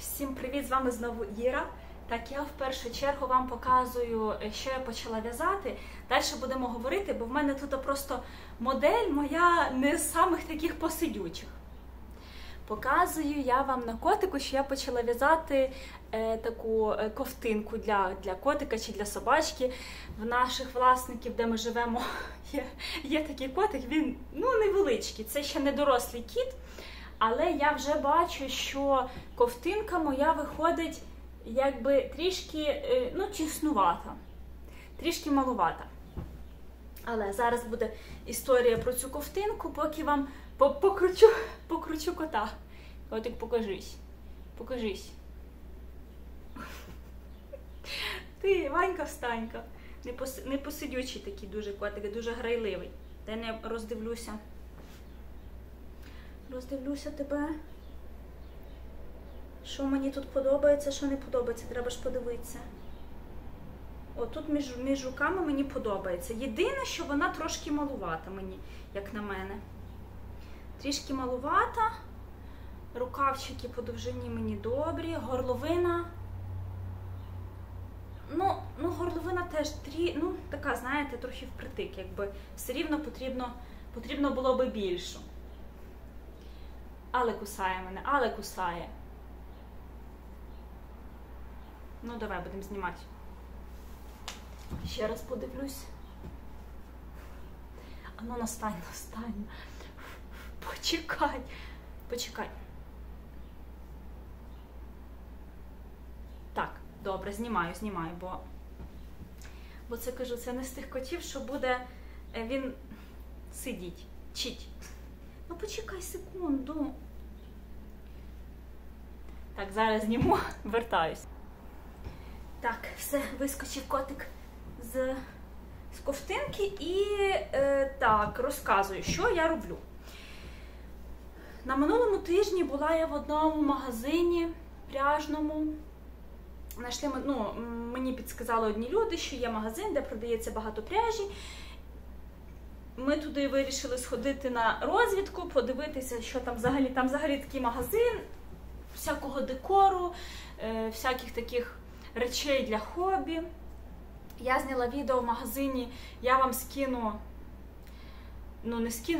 Всім привіт! З вами знову Іра. Так, я в першу чергу вам показую, що я почала в'язати. Далі будемо говорити, бо в мене тут просто модель моя не з самих таких посидючих. Показую я вам на котику, що я почала в'язати таку ковтинку для котика чи для собачки. В наших власників, де ми живемо, є такий котик, він невеличкий, це ще не дорослий кіт. Але я вже бачу, що ковтинка моя виходить якби трішки, тіснувата, трішки малувата. Але зараз буде історія про цю ковтинку, поки вам покручу кота. Котик, покажись. Покажись. Ти, Ванька-встанька. Не посидючий такий дуже котик, дуже грайливий. Дай я роздивлюся. Роздивлюся тебе. Що мені тут подобається, що не подобається, треба ж подивитися. О, тут між руками мені подобається. Єдине, що вона трошки малувата мені, як на мене. Трішки малувата. Рукавчики по довжині мені добрі. Горловина. Горловина теж така, знаєте, трохи впритик, якби все рівно потрібно було би більшу. Але кусає мене, але кусає. Ну, давай будемо знімати. Ще раз подивлюсь. Ану, настань. Почекай. Так, добре, знімаю, бо це, кажу, це не з тих котів, що буде він сидіть, чить. Ну, почекай секунду. Так, зараз зніму, вертаюсь. Так, все, вискочив котик з ковтинки і так, розказую, що я роблю. На минулому тижні була я в одному магазині пряжному. Мені підсказали одні люди, що є магазин, де продається багато пряжі. Ми туди вирішили сходити на розвідку, подивитися, що там взагалі. Там взагалі такий магазин, всякого декору, всяких таких речей для хобі. Я зняла відео в магазині, я вам скину,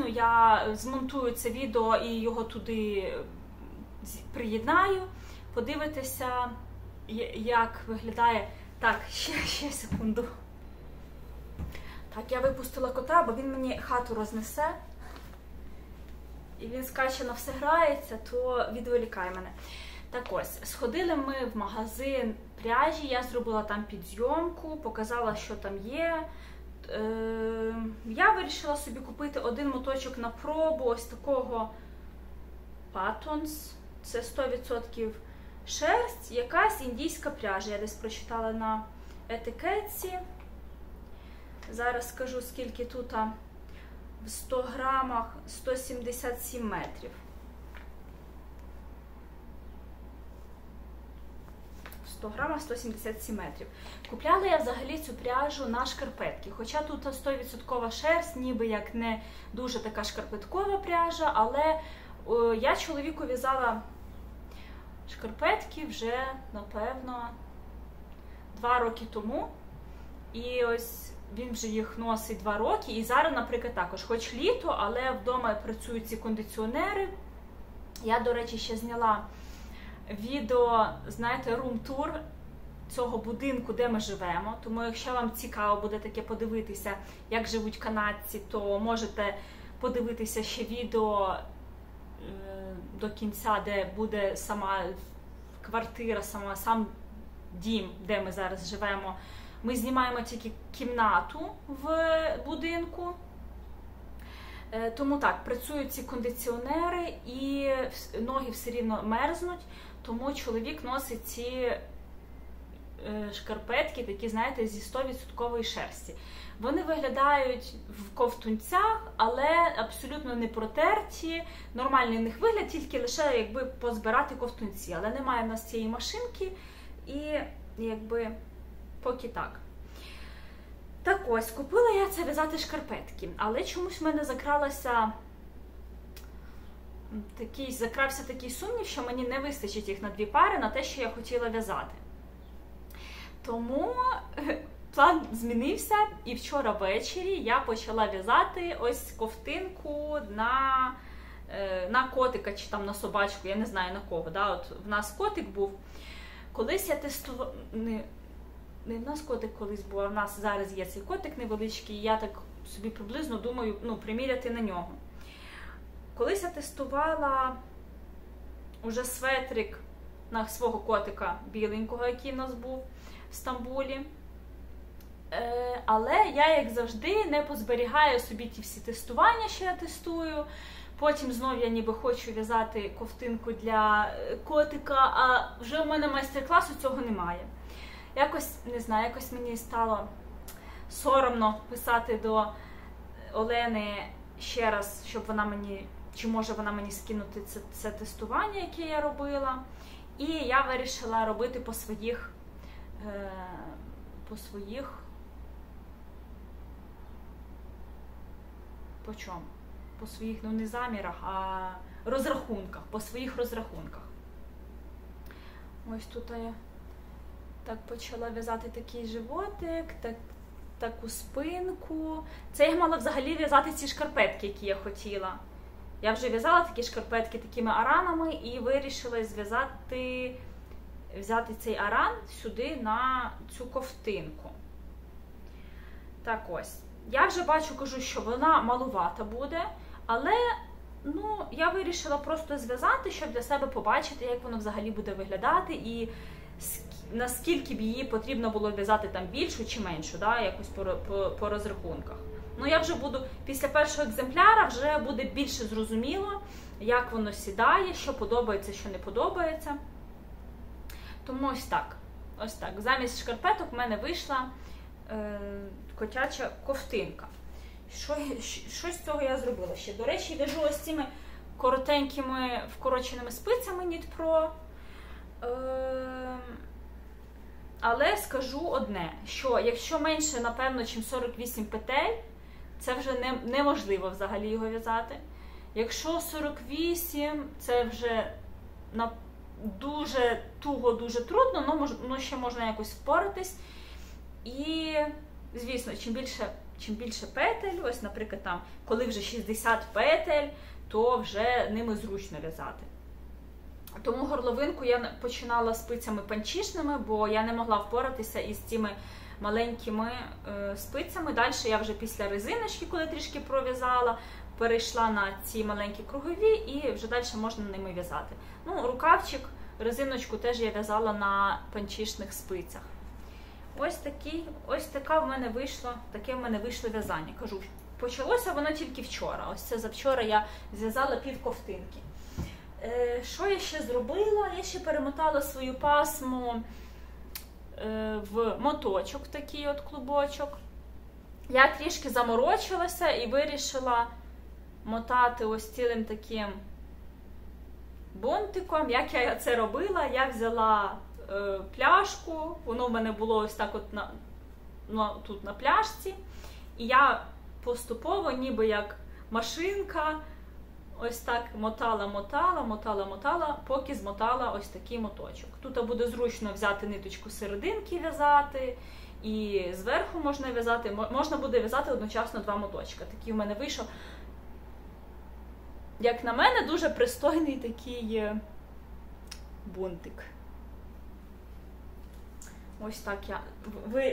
я змонтую це відео і його туди приєднаю. Подивитися, як виглядає. Так, ще секунду. Так, я випустила кота, бо він мені хату рознесе. І він скаче на все грається, то відволікає мене. Так ось, сходили ми в магазин пряжі, я зробила там підзйомку, показала, що там є. Я вирішила собі купити один моточок на пробу, ось такого Patons. Це 100% шерсть, якась індійська пряжа. Я десь прочитала на етикетці. Зараз скажу, скільки тут в 100 грамах 177 метрів. В 100 грамах 177 метрів. Купляла я взагалі цю пряжу на шкарпетки. Хоча тут 100% шерсть, ніби як не дуже така шкарпеткова пряжа, але я чоловіку в'язала шкарпетки вже, напевно, 2 роки тому. І ось він вже їх носить 2 роки. І зараз, наприклад, також, хоч літо, але вдома працюють ці кондиціонери. Я, до речі, ще зняла відео, знаєте, рум-тур цього будинку, де ми живемо. Тому, якщо вам цікаво буде таке подивитися, як живуть канадці, то можете подивитися ще відео до кінця, де буде сама квартира, сам дім, де ми зараз живемо. Ми знімаємо тільки кімнату в будинку. Тому так, працюють ці кондиціонери і ноги все рівно мерзнуть, тому чоловік носить ці шкарпетки, такі, знаєте, зі 100% шерсті. Вони виглядають в ковтунцях, але абсолютно не протерті. Нормальний в них вигляд, тільки лише якби позбирати ковтунці. Але немає в нас цієї машинки і якби поки так. Так ось, купила я це в'язати шкарпетки, але чомусь в мене закралася закрався такий сумнів, що мені не вистачить їх на 2 пари на те, що я хотіла в'язати. Тому план змінився, і вчора ввечері я почала в'язати ось ковтинку на котика чи там на собачку, я не знаю на кого. Да? От в нас котик був. Колись я тестувала... Не в нас котик колись був, а в нас зараз є цей котик невеличкий, і я так собі приблизно думаю, приміряти на нього. Колись я тестувала уже светрик на свого котика біленького, який в нас був в Стамбулі. Але я, як завжди, не позберігаю собі ті всі тестування, що я тестую. Потім знов я ніби хочу в'язати ковтинку для котика, а вже у мене майстер-класу цього немає. Якось, не знаю, якось мені стало соромно писати до Олени ще раз, щоб вона мені, чи може вона мені скинути це тестування, яке я робила. І я вирішила робити по своїх по чому? По своїх, не замірах, а розрахунках, по своїх розрахунках. Ось тут я так почала в'язати такий животик, таку спинку. Це я мала взагалі в'язати ці шкарпетки, які я хотіла. Я вже в'язала такі шкарпетки такими аранами і вирішила взяти цей аран сюди на цю ковтинку. Так ось. Я вже кажу, що вона малувата буде, але я вирішила просто зв'язати, щоб для себе побачити, як воно взагалі буде виглядати і наскільки б її потрібно було в'язати там більшу чи меншу, да, якось по розрахунках. Я вже буду, після першого екземпляра вже буде більше зрозуміло, як воно сідає, що подобається, що не подобається. Тому ось так. Замість шкарпеток в мене вийшла котяча ковтинка. Що з цього я зробила ще? До речі, в'яжу ось цими коротенькими вкороченими спицями Knit Pro. Але скажу одне, що якщо менше, напевно, чим 48 петель, це вже неможливо взагалі його в'язати. Якщо 48, це вже дуже туго, дуже трудно, але ще можна якось впоратись. І, звісно, чим більше петель, ось, наприклад, там, коли вже 60 петель, то вже ними зручно в'язати. Тому горловинку я починала спицями панчішними, бо я не могла впоратися із цими маленькими спицями. Далі я вже після резиночки, коли трішки пров'язала, перейшла на ці маленькі кругові і вже далі можна ними в'язати. Рукавчик, резиночку теж я в'язала на панчішних спицях. Таке в мене вийшло в'язання. Кажу, почалося воно тільки вчора. Ось це завчора я зв'язала пів ковтинки. Що я ще зробила? Я ще перемотала свою пасму в моточок, такий от клубочок. Я трішки заморочилася і вирішила мотати ось цілим таким бонтиком. Як я це робила? Я взяла пляшку, воно в мене було ось так от тут на пляшці. І я поступово, ніби як машинка, ось так мотала, поки змотала ось такий моточок. Тут буде зручно взяти ниточку серединки в'язати, і зверху можна в'язати, можна буде в'язати одночасно 2 моточка. Такий в мене вийшов, як на мене, дуже пристойний такий бунтик. Ось так я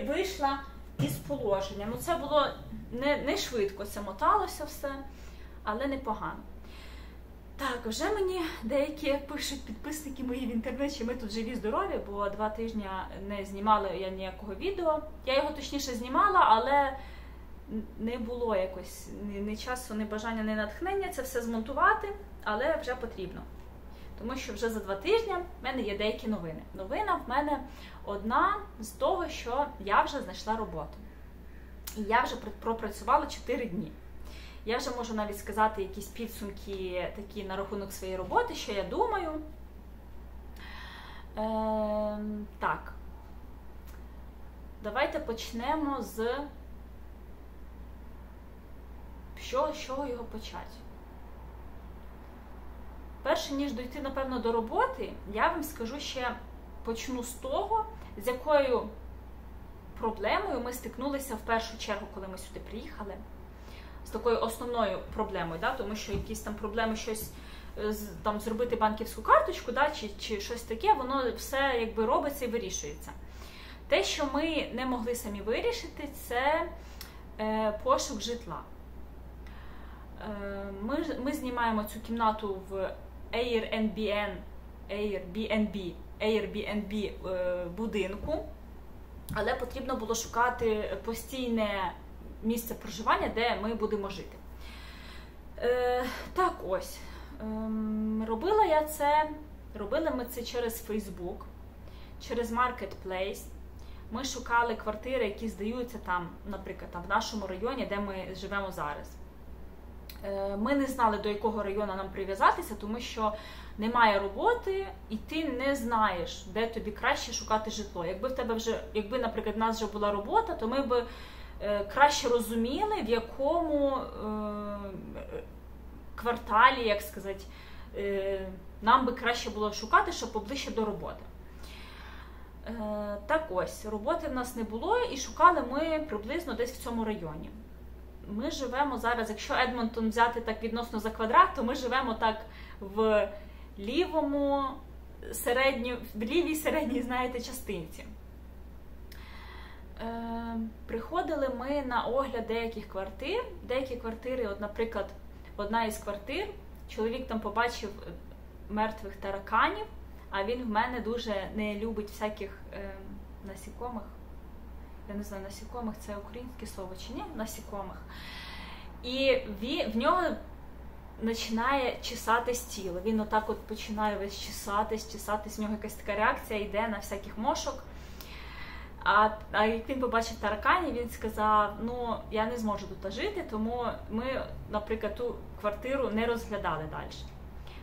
вийшла із положення. Це було не швидко, це моталося все, але непогано. Так, вже мені деякі пишуть підписники мої в інтернеті, ми тут живі, здорові, бо 2 тижні не знімала я ніякого відео. Я його точніше знімала, але не було якось ні часу, ні бажання, ні натхнення це все змонтувати, але вже потрібно. Тому що вже за 2 тижні в мене є деякі новини. Новина в мене одна з того, що я вже знайшла роботу. І я вже пропрацювала 4 дні. Я вже можу навіть сказати якісь підсумки такі на рахунок своєї роботи, що я думаю. Так. Давайте почнемо з чого його почати. перше ніж дойти, напевно, до роботи, я вам скажу ще, почну з того, з якою проблемою ми стикнулися в першу чергу, коли ми сюди приїхали. З такою основною проблемою, да? Тому що якісь там проблеми, щось там зробити банківську карточку, да? чи щось таке, воно все якби робиться і вирішується. Те, що ми не могли самі вирішити, це пошук житла. Ми знімаємо цю кімнату в Airbnb будинку, але потрібно було шукати постійне місце проживання, де ми будемо жити. Так ось, робили ми це через Facebook, через Marketplace. Ми шукали квартири, які здаються там, наприклад, там, в нашому районі, де ми живемо зараз. Ми не знали, до якого району нам прив'язатися, тому що немає роботи, і ти не знаєш, де тобі краще шукати житло. Якби, наприклад, в нас вже була робота, то ми б краще розуміли, в якому кварталі, як сказати, нам би краще було шукати, щоб поближче до роботи. Так ось, роботи в нас не було, і шукали ми приблизно десь в цьому районі. Ми живемо зараз, якщо Едмонтон взяти так відносно за квадрат, то ми живемо так в лівій середній, знаєте, частинці. Приходили ми на огляд деяких квартир. Деякі квартири, от, наприклад, одна із квартир, чоловік там побачив мертвих тараканів, а він в мене дуже не любить всяких насікомих. Я не знаю, насікомих це українське слово чи ні? Насікомих. І в нього починає чесатись тіло. Він отак от починає весь чесатись, в нього якась така реакція йде на всяких мошок. А як він побачив тараканів, він сказав, ну, я не зможу тут жити, тому ми, наприклад, ту квартиру не розглядали далі.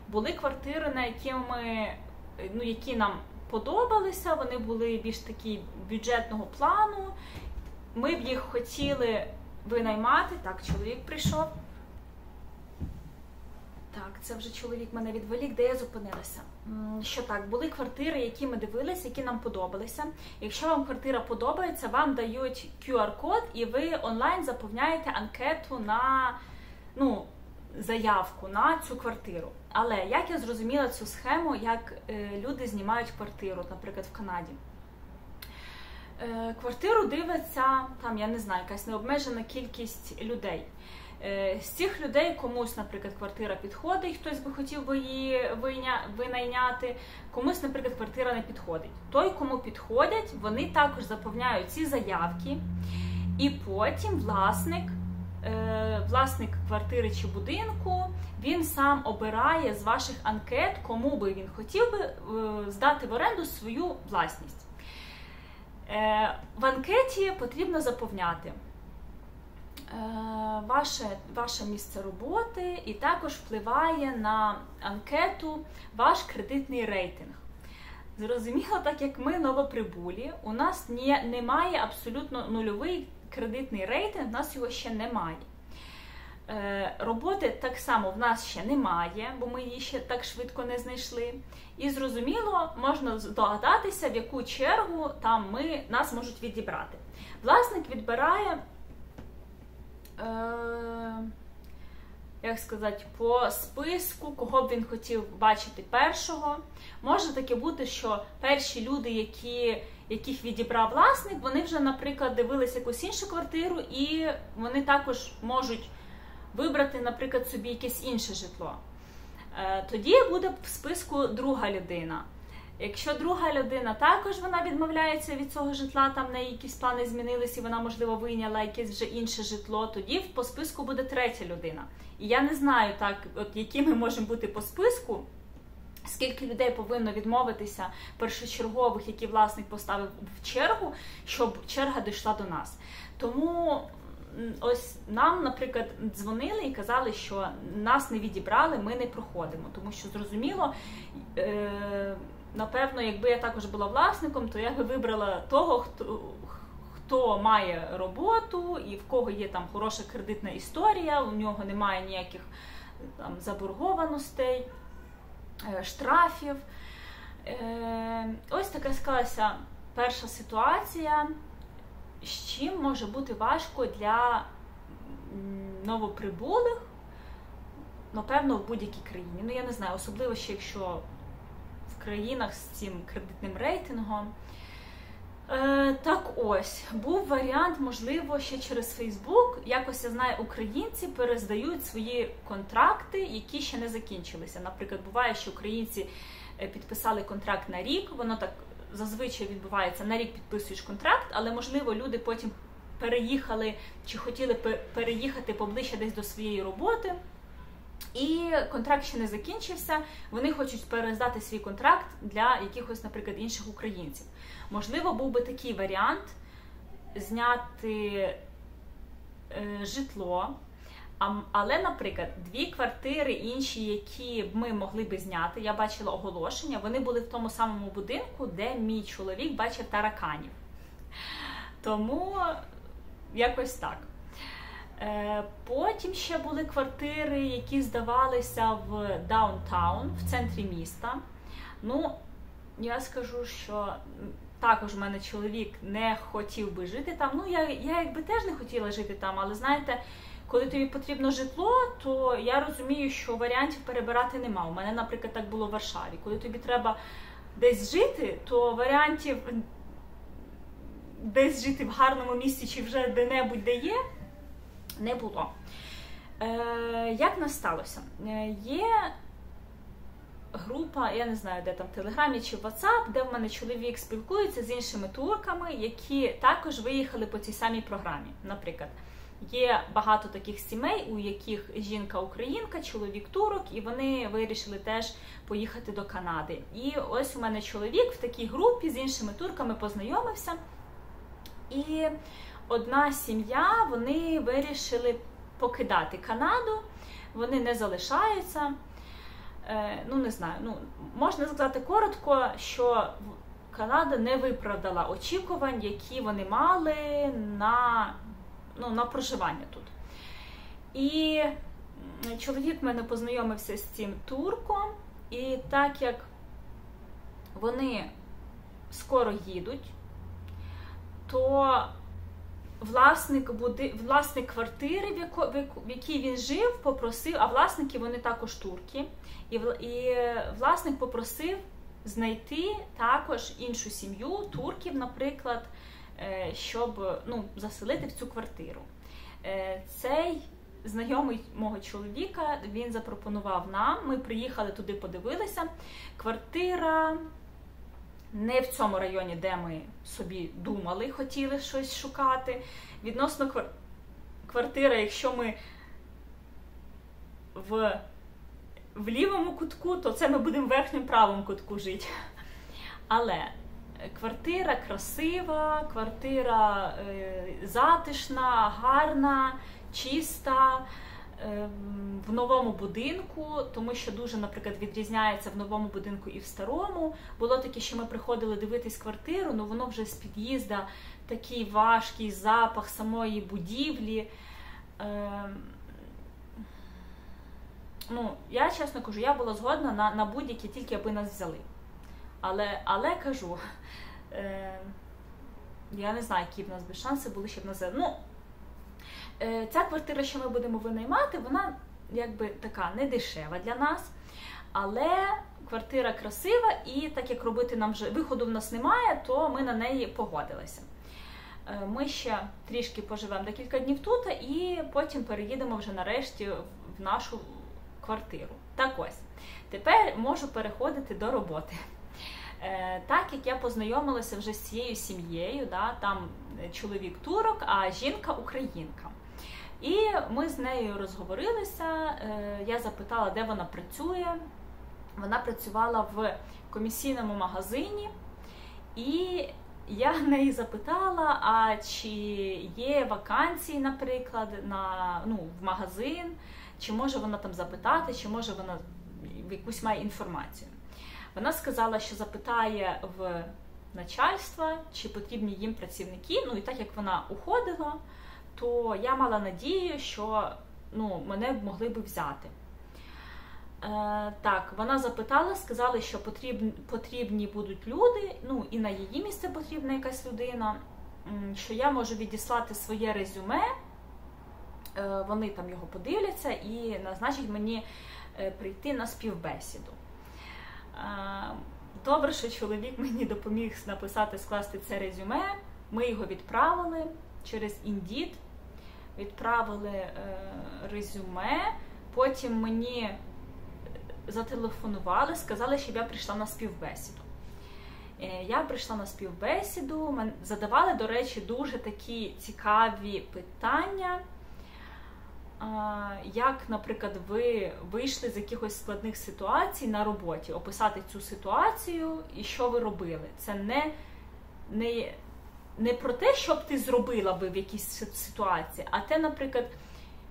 Були квартири, які нам подобалися, вони були більш такі бюджетного плану. Ми б їх хотіли винаймати. Так, чоловік прийшов. Так, це вже чоловік мене відволік, де я зупинилася. Що так, були квартири, які ми дивилися, які нам подобалися. Якщо вам квартира подобається, вам дають QR-код, і ви онлайн заповняєте анкету на, заявку на цю квартиру. Але як я зрозуміла цю схему, як люди знімають квартиру, наприклад, в Канаді. Квартиру дивиться, там, я не знаю, якась необмежена кількість людей. З цих людей комусь, наприклад, квартира підходить, хтось би хотів би її винайняти, комусь, наприклад, квартира не підходить. Той, кому підходять, вони також заповняють ці заявки, і потім власник квартири чи будинку, він сам обирає з ваших анкет, кому би він хотів би здати в оренду свою власність. В анкеті потрібно заповняти ваше місце роботи, і також впливає на анкету ваш кредитний рейтинг. Зрозуміло, так як ми новоприбулі, у нас немає абсолютно нульовий кредитний рейтинг, у нас його ще немає. Роботи так само в нас ще немає, бо ми її ще так швидко не знайшли. І зрозуміло, можна здогадатися, в яку чергу там нас можуть відібрати. Власник відбирає, по списку, кого б він хотів бачити першого. Може таке бути, що перші люди, яких відібрав власник, вони вже, наприклад, дивилися якусь іншу квартиру, і вони також можуть вибрати, наприклад, собі якесь інше житло. Тоді буде в списку друга людина. Якщо друга людина також вона відмовляється від цього житла, там в неї якісь плани змінилися, і вона, можливо, вийняла якесь вже інше житло, тоді по списку буде третя людина. І я не знаю, які ми можемо бути по списку, скільки людей повинно відмовитися першочергових, які власник поставив в чергу, щоб черга дійшла до нас. Тому ось нам, наприклад, дзвонили і казали, що нас не відібрали, ми не проходимо. Тому що, зрозуміло, напевно, якби я також була власником, то я би вибрала того, хто має роботу і в кого є там хороша кредитна історія, у нього немає ніяких там заборгованостей. штрафів. Ось така склалася перша ситуація, з чим може бути важко для новоприбулих, напевно, в будь-якій країні. Ну, я не знаю, особливо ще якщо в країнах з цим кредитним рейтингом. Так ось, був варіант, можливо, ще через Facebook. Якось, я знаю, українці перездають свої контракти, які ще не закінчилися. Наприклад, буває, що українці підписали контракт на рік, воно так зазвичай відбувається, на рік підписуєш контракт, але, можливо, люди потім переїхали чи хотіли переїхати поближче десь до своєї роботи, і контракт ще не закінчився, вони хочуть перездати свій контракт для якихось, наприклад, інших українців. Можливо, був би такий варіант зняти житло, але, наприклад, 2 квартири інші, які б ми могли би зняти, я бачила оголошення, вони були в тому самому будинку, де мій чоловік бачив тараканів. Тому якось так. Потім ще були квартири, які здавалися в даунтаун, в центрі міста. Ну, я скажу, що також в мене чоловік не хотів би жити там. Ну, я якби теж не хотіла жити там, але, знаєте, коли тобі потрібно житло, то я розумію, що варіантів перебирати нема. У мене, наприклад, так було в Варшаві. Коли тобі треба десь жити, то варіантів десь жити в гарному місці чи вже де-небудь, де є, не було. Як нас сталося? Є група, я не знаю, де там, в Телеграмі чи в WhatsApp, де в мене чоловік спілкується з іншими турками, які також виїхали по цій самій програмі. Наприклад, є багато таких сімей, у яких жінка українка, чоловік турок, і вони вирішили теж поїхати до Канади. І ось у мене чоловік в такій групі з іншими турками познайомився. І одна сім'я, вони вирішили покидати Канаду, вони не залишаються. Ну, не знаю, можна сказати коротко, що Канада не виправдала очікувань, які вони мали на проживання тут. І чоловік в мене познайомився з цим турком, і так як вони скоро їдуть, то власник квартири, в якій він жив, попросив, а власники вони також турки, і власник попросив знайти також іншу сім'ю, турків, наприклад, щоб заселити в цю квартиру. Цей знайомий мого чоловіка, він запропонував нам, ми приїхали туди, подивилися, квартира не в цьому районі, де ми собі думали, хотіли щось шукати. Відносно квартири, якщо ми в лівому кутку, то це ми будемо в верхньому правому кутку жити. Але квартира красива, квартира затишна, гарна, чиста, в новому будинку, тому що дуже, наприклад, відрізняється в новому будинку і в старому. Було таке, що ми приходили дивитись квартиру, але воно вже з під'їзда такий важкий запах самої будівлі. Я, чесно кажу, я була згодна на будь-які, тільки аби нас взяли. Але кажу, я не знаю, які б у нас би шанси були, щоб нас взяли. Ця квартира, що ми будемо винаймати, вона якби така не дешева для нас, але квартира красива, і так як робити нам вже виходу в нас немає, то ми на неї погодилися. Ми ще трішки поживемо декілька днів тут, і потім переїдемо вже нарешті в нашу квартиру. Так ось, тепер можу переходити до роботи. Так як я познайомилася вже з цією сім'єю, там чоловік турок, а жінка українка. І ми з нею розговорилися, я запитала, де вона працює. Вона працювала в комісійному магазині, і я в неї запитала, а чи є вакансії, наприклад, в магазин, чи може вона там запитати, чи може вона якусь має інформацію. Вона сказала, що запитає в начальства, чи потрібні їм працівники, і так як вона уходила, то я мала надію, що мене могли б взяти. Так, вона запитала, сказали, що потрібні будуть люди, ну і на її місце потрібна якась людина, що я можу відіслати своє резюме, вони там його подивляться і назначать мені прийти на співбесіду. Добре, що чоловік мені допоміг написати, скласти це резюме, ми його відправили через Indeed, відправили резюме, потім мені зателефонували, сказали, щоб я прийшла на співбесіду. Я прийшла на співбесіду, задавали, до речі, дуже такі цікаві питання, як, наприклад, ви вийшли з якихось складних ситуацій на роботі, описати цю ситуацію і що ви робили. Це не про те, що б ти зробила би в якійсь ситуації, а те, наприклад,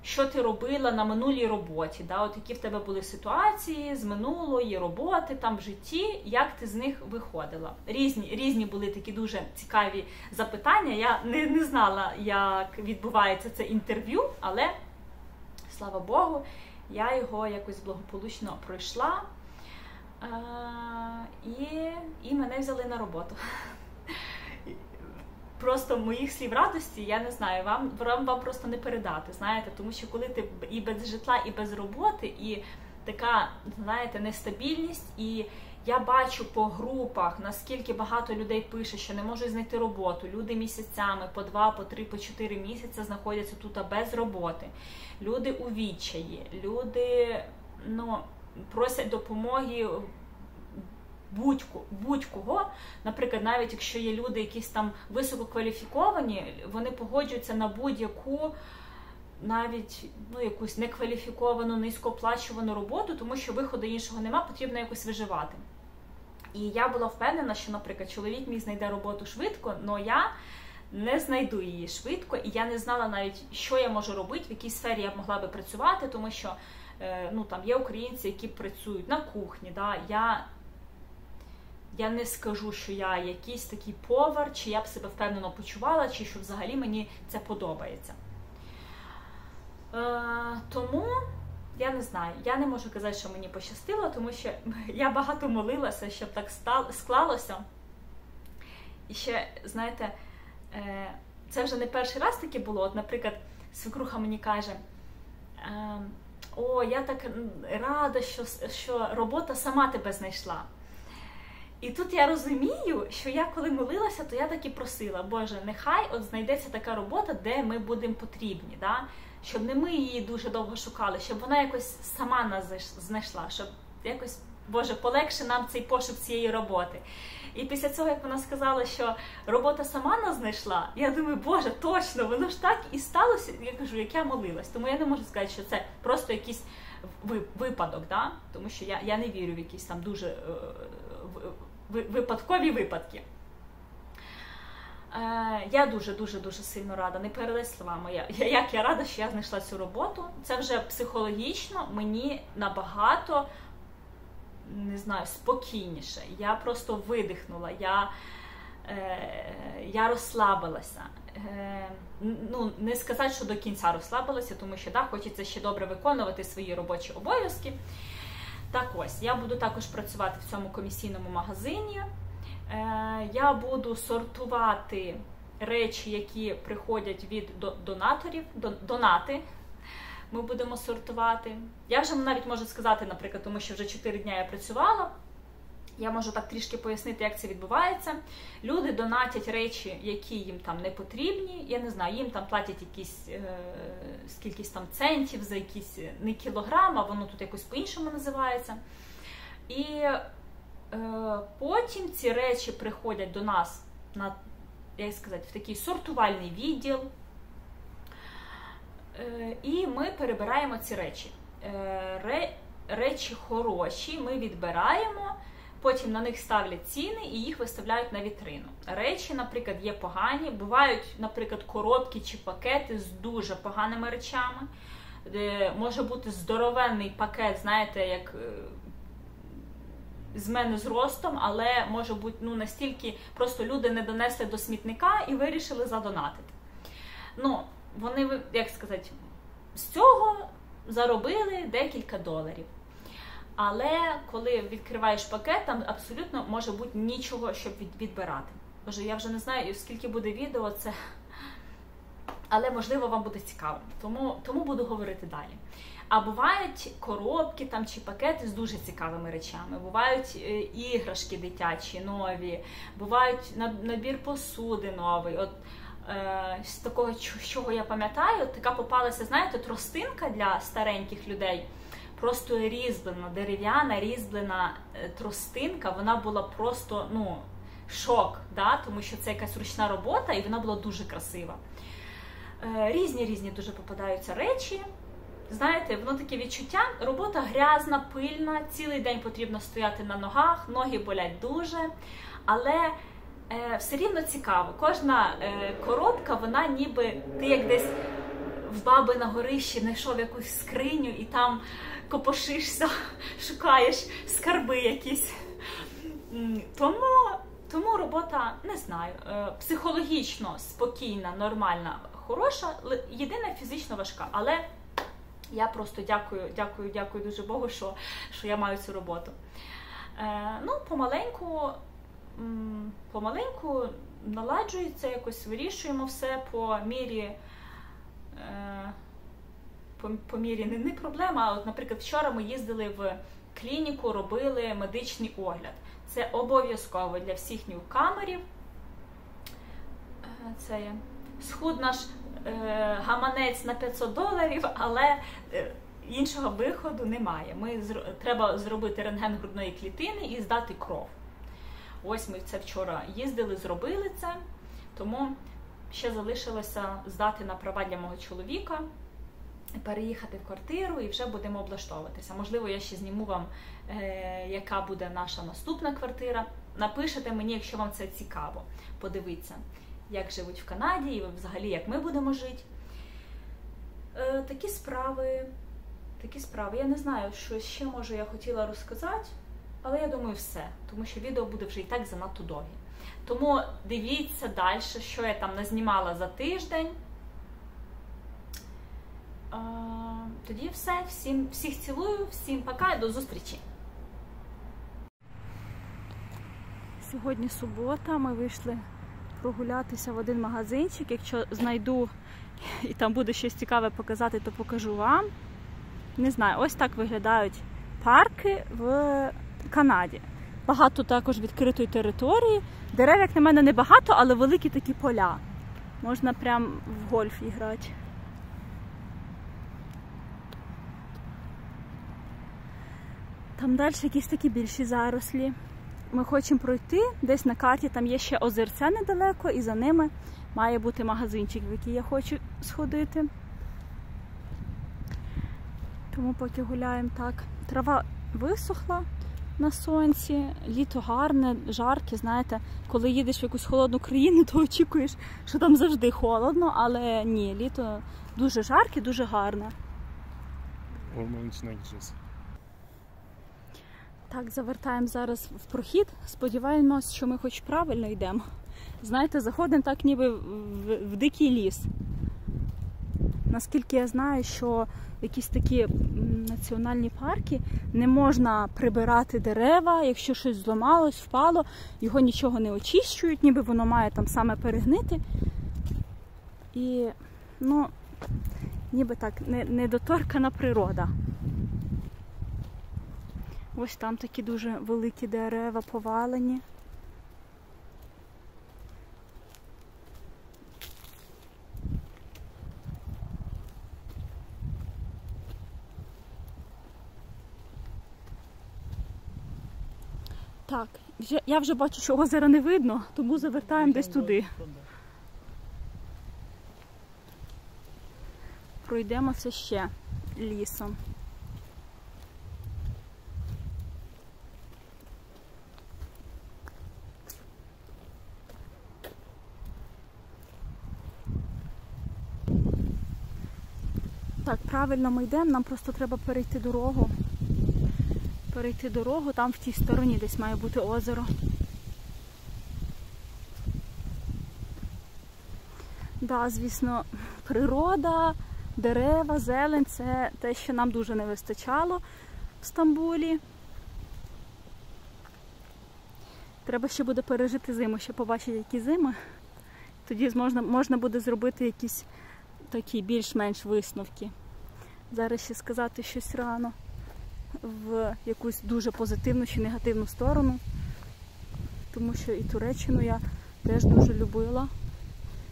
що ти робила на минулій роботі, да? От які в тебе були ситуації з минулої роботи, там в житті, як ти з них виходила. Різні були такі дуже цікаві запитання. Я не знала, як відбувається це інтерв'ю, але, слава Богу, я його якось благополучно пройшла, і мене взяли на роботу. Просто моїх слів радості, я не знаю, вам просто не передати, знаєте, тому що коли ти і без житла, і без роботи, і така, знаєте, нестабільність, і я бачу по групах, наскільки багато людей пише, що не можуть знайти роботу, люди місяцями, по 2, по 3, по 4 місяці знаходяться тут без роботи, люди у відчаї, люди, просять допомоги будь-кого, наприклад, навіть якщо є люди якісь там висококваліфіковані, вони погоджуються на будь-яку, навіть якусь некваліфіковану, низькооплачувану роботу, тому що виходу іншого нема, потрібно якось виживати. І я була впевнена, що, наприклад, чоловік мій знайде роботу швидко, але я не знайду її швидко, і я не знала навіть, що я можу робити, в якій сфері я б могла би працювати, тому що там є українці, які працюють на кухні, да, я не скажу, що я якийсь такий повар, чи я б себе впевнено почувала, чи що взагалі мені це подобається. Тому, я не знаю, я не можу казати, що мені пощастило, тому що я багато молилася, щоб так склалося. І ще, знаєте, це вже не перший раз таке було. От, наприклад, свекруха мені каже, о, я так рада, що робота сама тебе знайшла. І тут я розумію, що я коли молилася, то я так і просила, Боже, нехай от знайдеться така робота, де ми будемо потрібні, да? Щоб не ми її дуже довго шукали, щоб вона якось сама нас знайшла, щоб якось, Боже, полегше нам цей пошук цієї роботи. І після цього, як вона сказала, що робота сама нас знайшла, я думаю, Боже, точно, воно ж так і сталося, я кажу, як я молилась. Тому я не можу сказати, що це просто якийсь випадок, да? Тому що я не вірю в якісь там дуже випадкові випадки. Я дуже сильно рада, не передай словами, як я рада, що я знайшла цю роботу. Це вже психологічно мені набагато, не знаю, спокійніше. Я просто видихнула, я розслабилася. Не сказати, що до кінця розслабилася, тому що хочеться ще добре виконувати свої робочі обов'язки. Так ось, я буду також працювати в цьому комісійному магазині. Я буду сортувати речі, які приходять від донаторів, донати. Ми будемо сортувати. Я вже навіть можу сказати, наприклад, тому що вже 4 дні я працювала, я можу так трішки пояснити, як це відбувається. Люди донатять речі, які їм там не потрібні, я не знаю, їм там платять якісь скількись там центів за якісь не кілограм, а воно тут якось по-іншому називається. І потім ці речі приходять до нас на, як сказати, в такий сортувальний відділ, і ми перебираємо ці речі. Речі хороші, ми відбираємо, потім на них ставлять ціни і їх виставляють на вітрину. Речі, наприклад, є погані, бувають, наприклад, коробки чи пакети з дуже поганими речами. Може бути здоровенний пакет, знаєте, як з мене зростом, але може бути настільки просто люди не донесли до смітника і вирішили задонатити. Вони, як сказати, з цього заробили декілька $. Але коли відкриваєш пакет, там абсолютно може бути нічого, щоб відбирати. Боже, я вже не знаю, скільки буде відео це, але можливо вам буде цікаво, тому буду говорити далі. А бувають коробки там чи пакети з дуже цікавими речами, бувають іграшки дитячі нові, бувають набір посуди новий. От з такого, чого я пам'ятаю, така попалася, знаєте, тростинка для стареньких людей. Просто різьблена, дерев'яна, різьблена тростинка, вона була просто, ну, шок, да? Тому що це якась ручна робота і вона була дуже красива. Різні дуже попадаються речі. Знаєте, воно таке відчуття, робота грязна, пильна, цілий день потрібно стояти на ногах, ноги болять дуже, але все рівно цікаво. Кожна коробка, вона ніби, ти як десь в баби на горищі знайшов якусь скриню і там копошишся, шукаєш скарби якісь. Тому робота, не знаю, психологічно спокійна, нормальна, хороша, єдине фізично важка, але я просто дякую дуже Богу, що я маю цю роботу. Ну, помаленьку наладжується, якось вирішуємо все по мірі не проблема, а от, наприклад, вчора ми їздили в клініку, робили медичний огляд. Це обов'язково для всіх ньюкамерів. Це схуд наш гаманець на $500, але іншого виходу немає. Треба зробити рентген грудної клітини і здати кров. Ось ми це вчора їздили, зробили це, тому ще залишилося здати на права для мого чоловіка, переїхати в квартиру і вже будемо облаштовуватися. Можливо, я ще зніму вам, яка буде наша наступна квартира. Напишете мені, якщо вам це цікаво. Подивіться, як живуть в Канаді і взагалі, як ми будемо жити. Такі справи. Я не знаю, що ще, може, я хотіла розказати, але я думаю, все. Тому що відео буде вже і так занадто довге. Тому дивіться далі, що я там назнімала за тиждень. Тоді все. Всіх цілую, всім пока і до зустрічі. Сьогодні субота, ми вийшли прогулятися в один магазинчик. Якщо знайду і там буде щось цікаве показати, то покажу вам. Не знаю, ось так виглядають парки в Канаді. Багато також відкритої території. Дерев, як на мене, небагато, але великі такі поля. Можна прям в гольф грати. Там далі якісь такі більші зарослі. Ми хочемо пройти, десь на карті там є ще озерця недалеко, і за ними має бути магазинчик, в який я хочу сходити. Тому поки гуляємо так. Трава висохла на сонці, літо гарне, жарке, знаєте, коли їдеш в якусь холодну країну, то очікуєш, що там завжди холодно, але ні, літо дуже жарке, дуже гарне. Так, завертаємо зараз в прохід, сподіваємось, що ми хоч правильно йдемо. Знаєте, заходимо так ніби в дикий ліс. Наскільки я знаю, що в якісь такі національні парки не можна прибирати дерева, якщо щось зламалось, впало, його нічого не очищують, ніби воно має там саме перегнити. І, ну, ніби так, недоторкана природа. Ось там такі дуже великі дерева повалені. Так, я вже бачу, що озера не видно, тому завертаємо десь туди. Пройдемося ще лісом. Так, правильно ми йдемо, нам просто треба перейти дорогу. Перейти дорогу, там в тій стороні десь має бути озеро. Да, звісно, природа, дерева, зелень – це те, що нам дуже не вистачало. в Стамбулі. Треба ще буде пережити зиму, ще побачити, які зими. Тоді можна буде зробити якісь такі більш-менш висновки. Зараз ще сказати щось рано в якусь дуже позитивну чи негативну сторону. Тому що і Туреччину я теж дуже любила.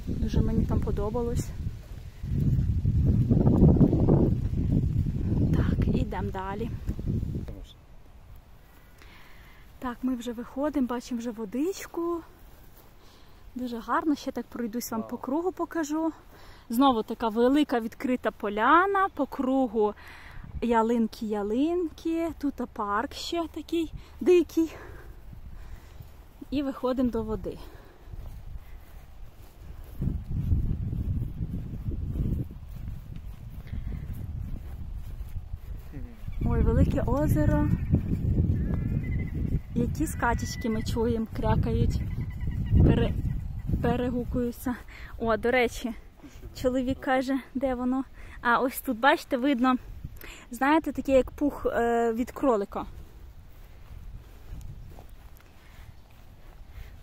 Дуже мені там подобалось. Так, ідемо далі. Так, ми вже виходимо, бачимо вже водичку. Дуже гарно, ще так пройдусь вам по кругу покажу. Знову така велика відкрита поляна, по кругу ялинки. Тут парк ще такий дикий. І виходимо до води. Ой, велике озеро. Які скачечки ми чуємо, крякають, перегукуються. О, до речі, чоловік каже, де воно? А, ось тут, бачите, видно, знаєте, таке як пух від кролика.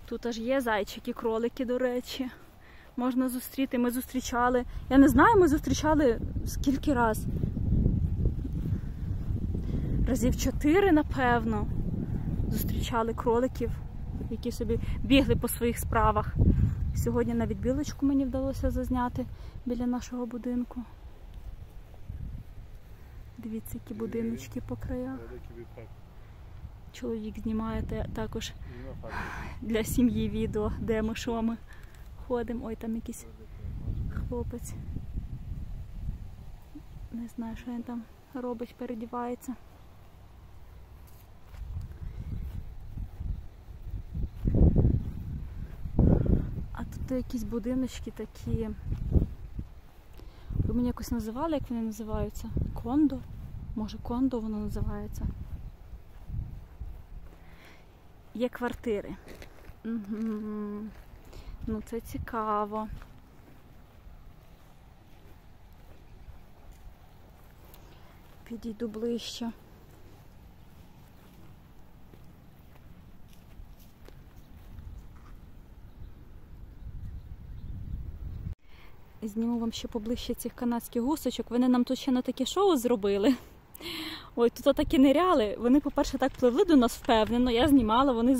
Тут аж є зайчики, кролики, до речі. Можна зустріти, ми зустрічали. Я не знаю, ми зустрічали скільки раз. Разів 4, напевно. Зустрічали кроликів, які собі бігли по своїх справах. Сьогодні навіть білочку мені вдалося зазняти біля нашого будинку. Дивіться, які будиночки по краях. Чоловік знімає також для сім'ї відео, де ми, що ми ходимо. Ой, там якийсь хлопець. Не знаю, що він там робить, передівається. А тут якісь будиночки такі. Ви мені якось називали, як вони називаються? Кондо? Може, кондо воно називається? Є квартири. Угу. Ну, це цікаво. Підійду ближче. Зніму вам ще поближче цих канадських гусочок. Вони нам тут ще на таке шоу зробили. Ой, тут такі ниряли. Вони, по-перше, так пливли до нас впевнено. Я знімала, вони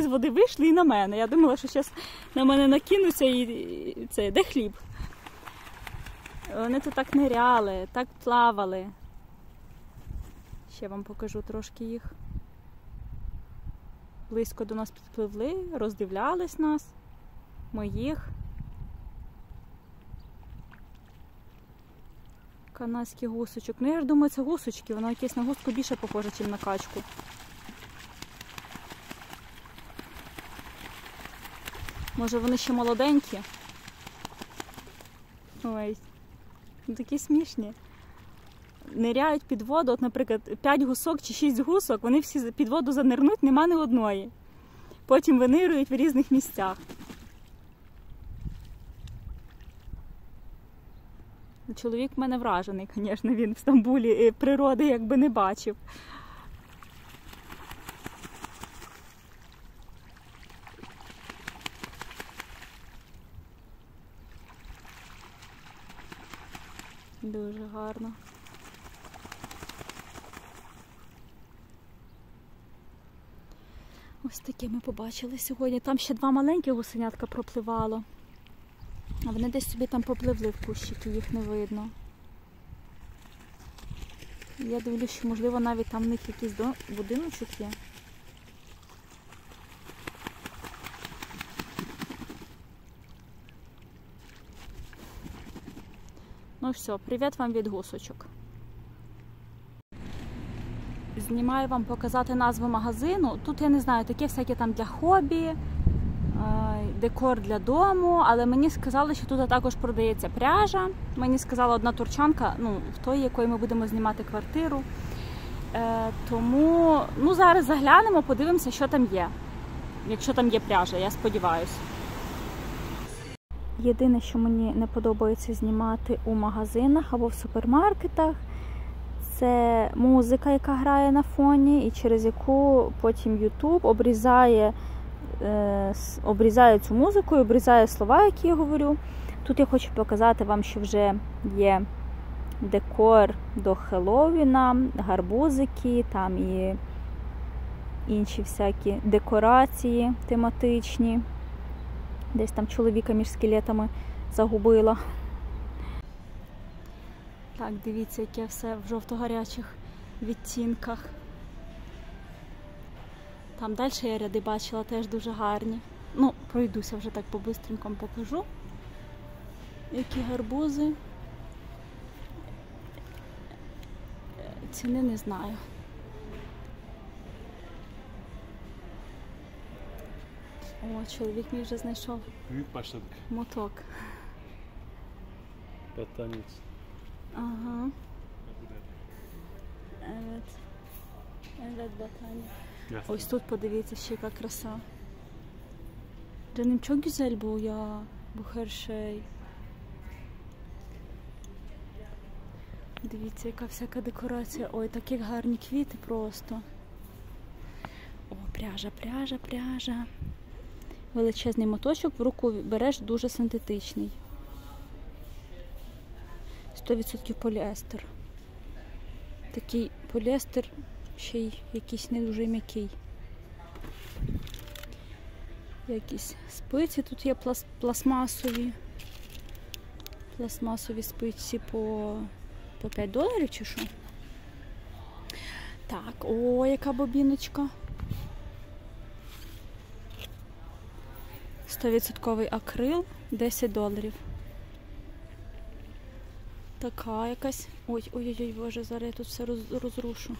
з води вийшли і на мене. Я думала, що зараз на мене накинуться і це, де хліб? Вони тут так ниряли, так плавали. Ще вам покажу трошки їх. Близько до нас підпливли, роздивлялись нас, моїх. Канадських гусочок. Ну, я ж думаю, це гусочки. Воно якесь на гуску більше похоже, ніж на качку. Може, вони ще молоденькі? Ой, такі смішні. Ниряють під воду. От, наприклад, 5 гусок чи 6 гусок, вони всі під воду занирнуть, нема ні одної. Потім винирують в різних місцях. Чоловік в мене вражений, звісно, він в Стамбулі природи якби не бачив. Дуже гарно. Ось таке ми побачили сьогодні. Там ще 2 маленькі гусенятка пропливало. А вони десь собі там попливли в кущики, їх не видно. Я дивлюсь, що, можливо, навіть там в них якийсь будиночок є. Ну все, привіт вам від гусочок. Знімаю вам показати назву магазину. Тут, я не знаю, таке всяке там для хобі, декор для дому, але мені сказали, що тут також продається пряжа. Мені сказала одна турчанка, ну, в той, якої ми будемо знімати квартиру. Тому, ну, зараз заглянемо, подивимося, що там є. Якщо там є пряжа, я сподіваюся. Єдине, що мені не подобається знімати у магазинах або в супермаркетах, Це музика, яка грає на фоні, і через яку потім YouTube обрізає цю музику і обрізає слова, які я говорю. Тут я хочу показати вам, що вже є декор до Хеллоуіна, гарбузики, там і інші всякі декорації тематичні. Десь там чоловіка між скелетами загубила. Так, дивіться, яке все в жовто-гарячих відтінках. Там далі я ряди бачила, теж дуже гарні. Ну, пройдуся вже так по-бистренькому покажу. Які гарбузи. Ціни не знаю. О, чоловік мій вже знайшов моток. Battaniyet. Ага. Evet, battaniye. Ось тут подивіться, ще яка краса. Canım çok güzel bu ya. Bu her şey. Дивіться, яка всяка декорація. Ой, такі гарні квіти просто. О, пряжа, пряжа, пряжа. Величезний моточок, в руку береш, дуже синтетичний. 100% поліестер. Такий поліестер, ще й якийсь не дуже м'який. Якісь спиці тут є пластмасові. Пластмасові спиці по $5 чи що? Так, о, яка бобіночка. 100% акрил, $10. Така якась. Ой-ой-ой, боже, зараз я тут все розрушу.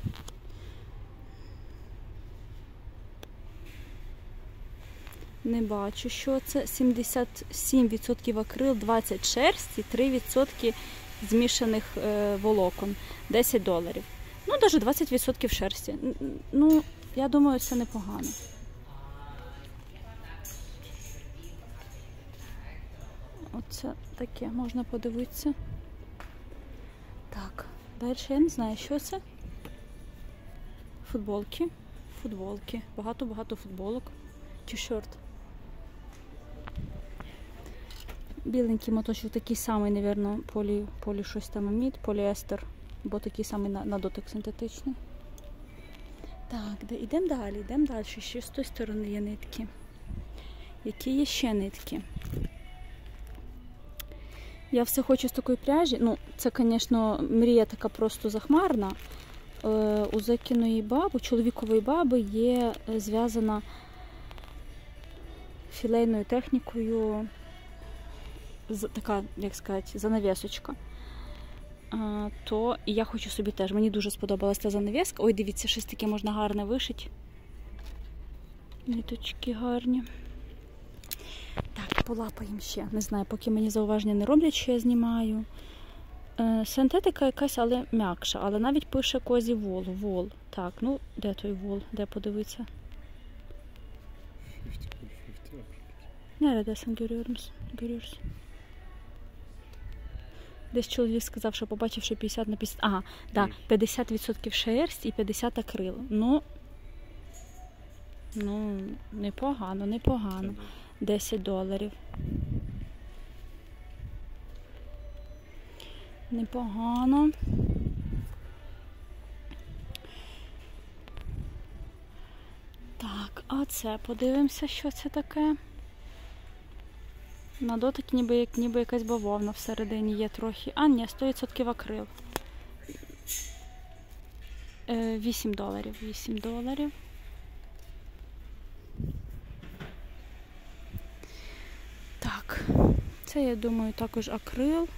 Не бачу, що це. 77% акрил, 20 шерсті, 3% змішаних волокон. $10. Ну, навіть 20% шерсті. Ну, я думаю, це непогано. Оце таке, можна подивитися. Так, далі я не знаю, що це. Футболки. Футболки. Багато-багато футболок. Ті-шорт. Біленький моточок, такий самий, мабуть, полі щось там амід, поліестер, бо такий самий на дотик синтетичний. Так, йдемо далі. Ще з тої сторони є нитки. Які є ще нитки? Я все хочу з такої пряжі. Ну, це, звісно, мрія така просто захмарна. У Закиної баби, чоловікової баби є зв'язана філейною технікою така, як сказати, занавісочка. То і я хочу собі теж. Мені дуже сподобалася та занавіска. Ой, дивіться, щось таке можна гарне вишити. Ниточки гарні. Так, полапаємо ще. Не знаю, поки мені зауваження не роблять, що я знімаю. Синтетика якась, але м'якша. Але навіть пише козі вол. Вол. Так, ну, де той вол? Де подивитися? Neredesin görüyoruz. Десь чоловік сказав, що побачивши 50 на 50. Ага, да, 50% шерсть і 50 акрил. Ну, непогано. $10. Непогано. Так, а це подивимося, що це таке. На дотик ніби якась бавовна всередині є трохи. А, ні, 100% акрил. $8. Так, це, я думаю, також акрил.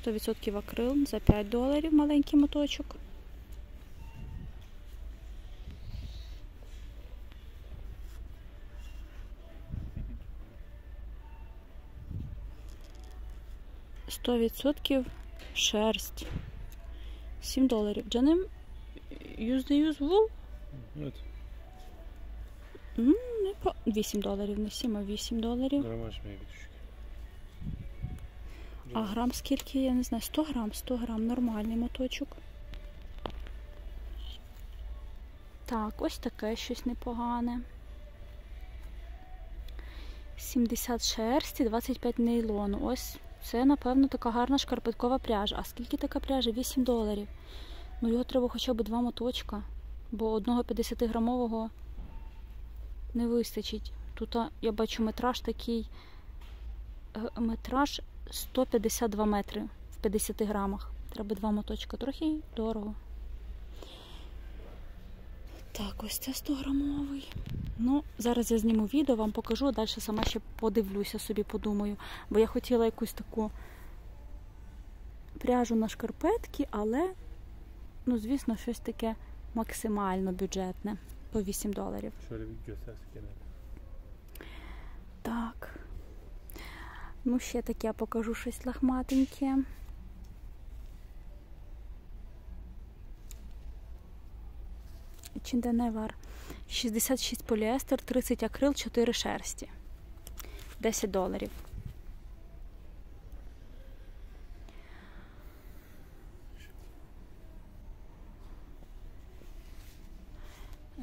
100% акрил за $5 маленький моточок. %% шерсть. $7. Canım %100 wool? Evet. $8 не 7, а $8. Грамаж має бути. А грам скільки, я не знаю, 100 грам? 100 грам, нормальний моточок. Так, ось таке щось непогане. 70 шерсті, 25 нейлону. Ось це, напевно, така гарна шкарпеткова пряжа. А скільки така пряжа? $8. Ну, його треба хоча б 2 моточка, бо одного 50-грамового не вистачить. Тут я бачу метраж такий, метраж 152 метри в 50 грамах. Треба 2 моточка. Трохи дорого. Так, ось це 100-грамовий. Ну, зараз я зніму відео, вам покажу, а далі сама ще подивлюся собі, подумаю. Бо я хотіла якусь таку пряжу на шкарпетки, але, ну, звісно, щось таке максимально бюджетне. По $8. Так. Ну, ще таке я покажу щось лахматеньке. Чинденевар. 66 поліестер, 30 акрил, 4 шерсті. $10.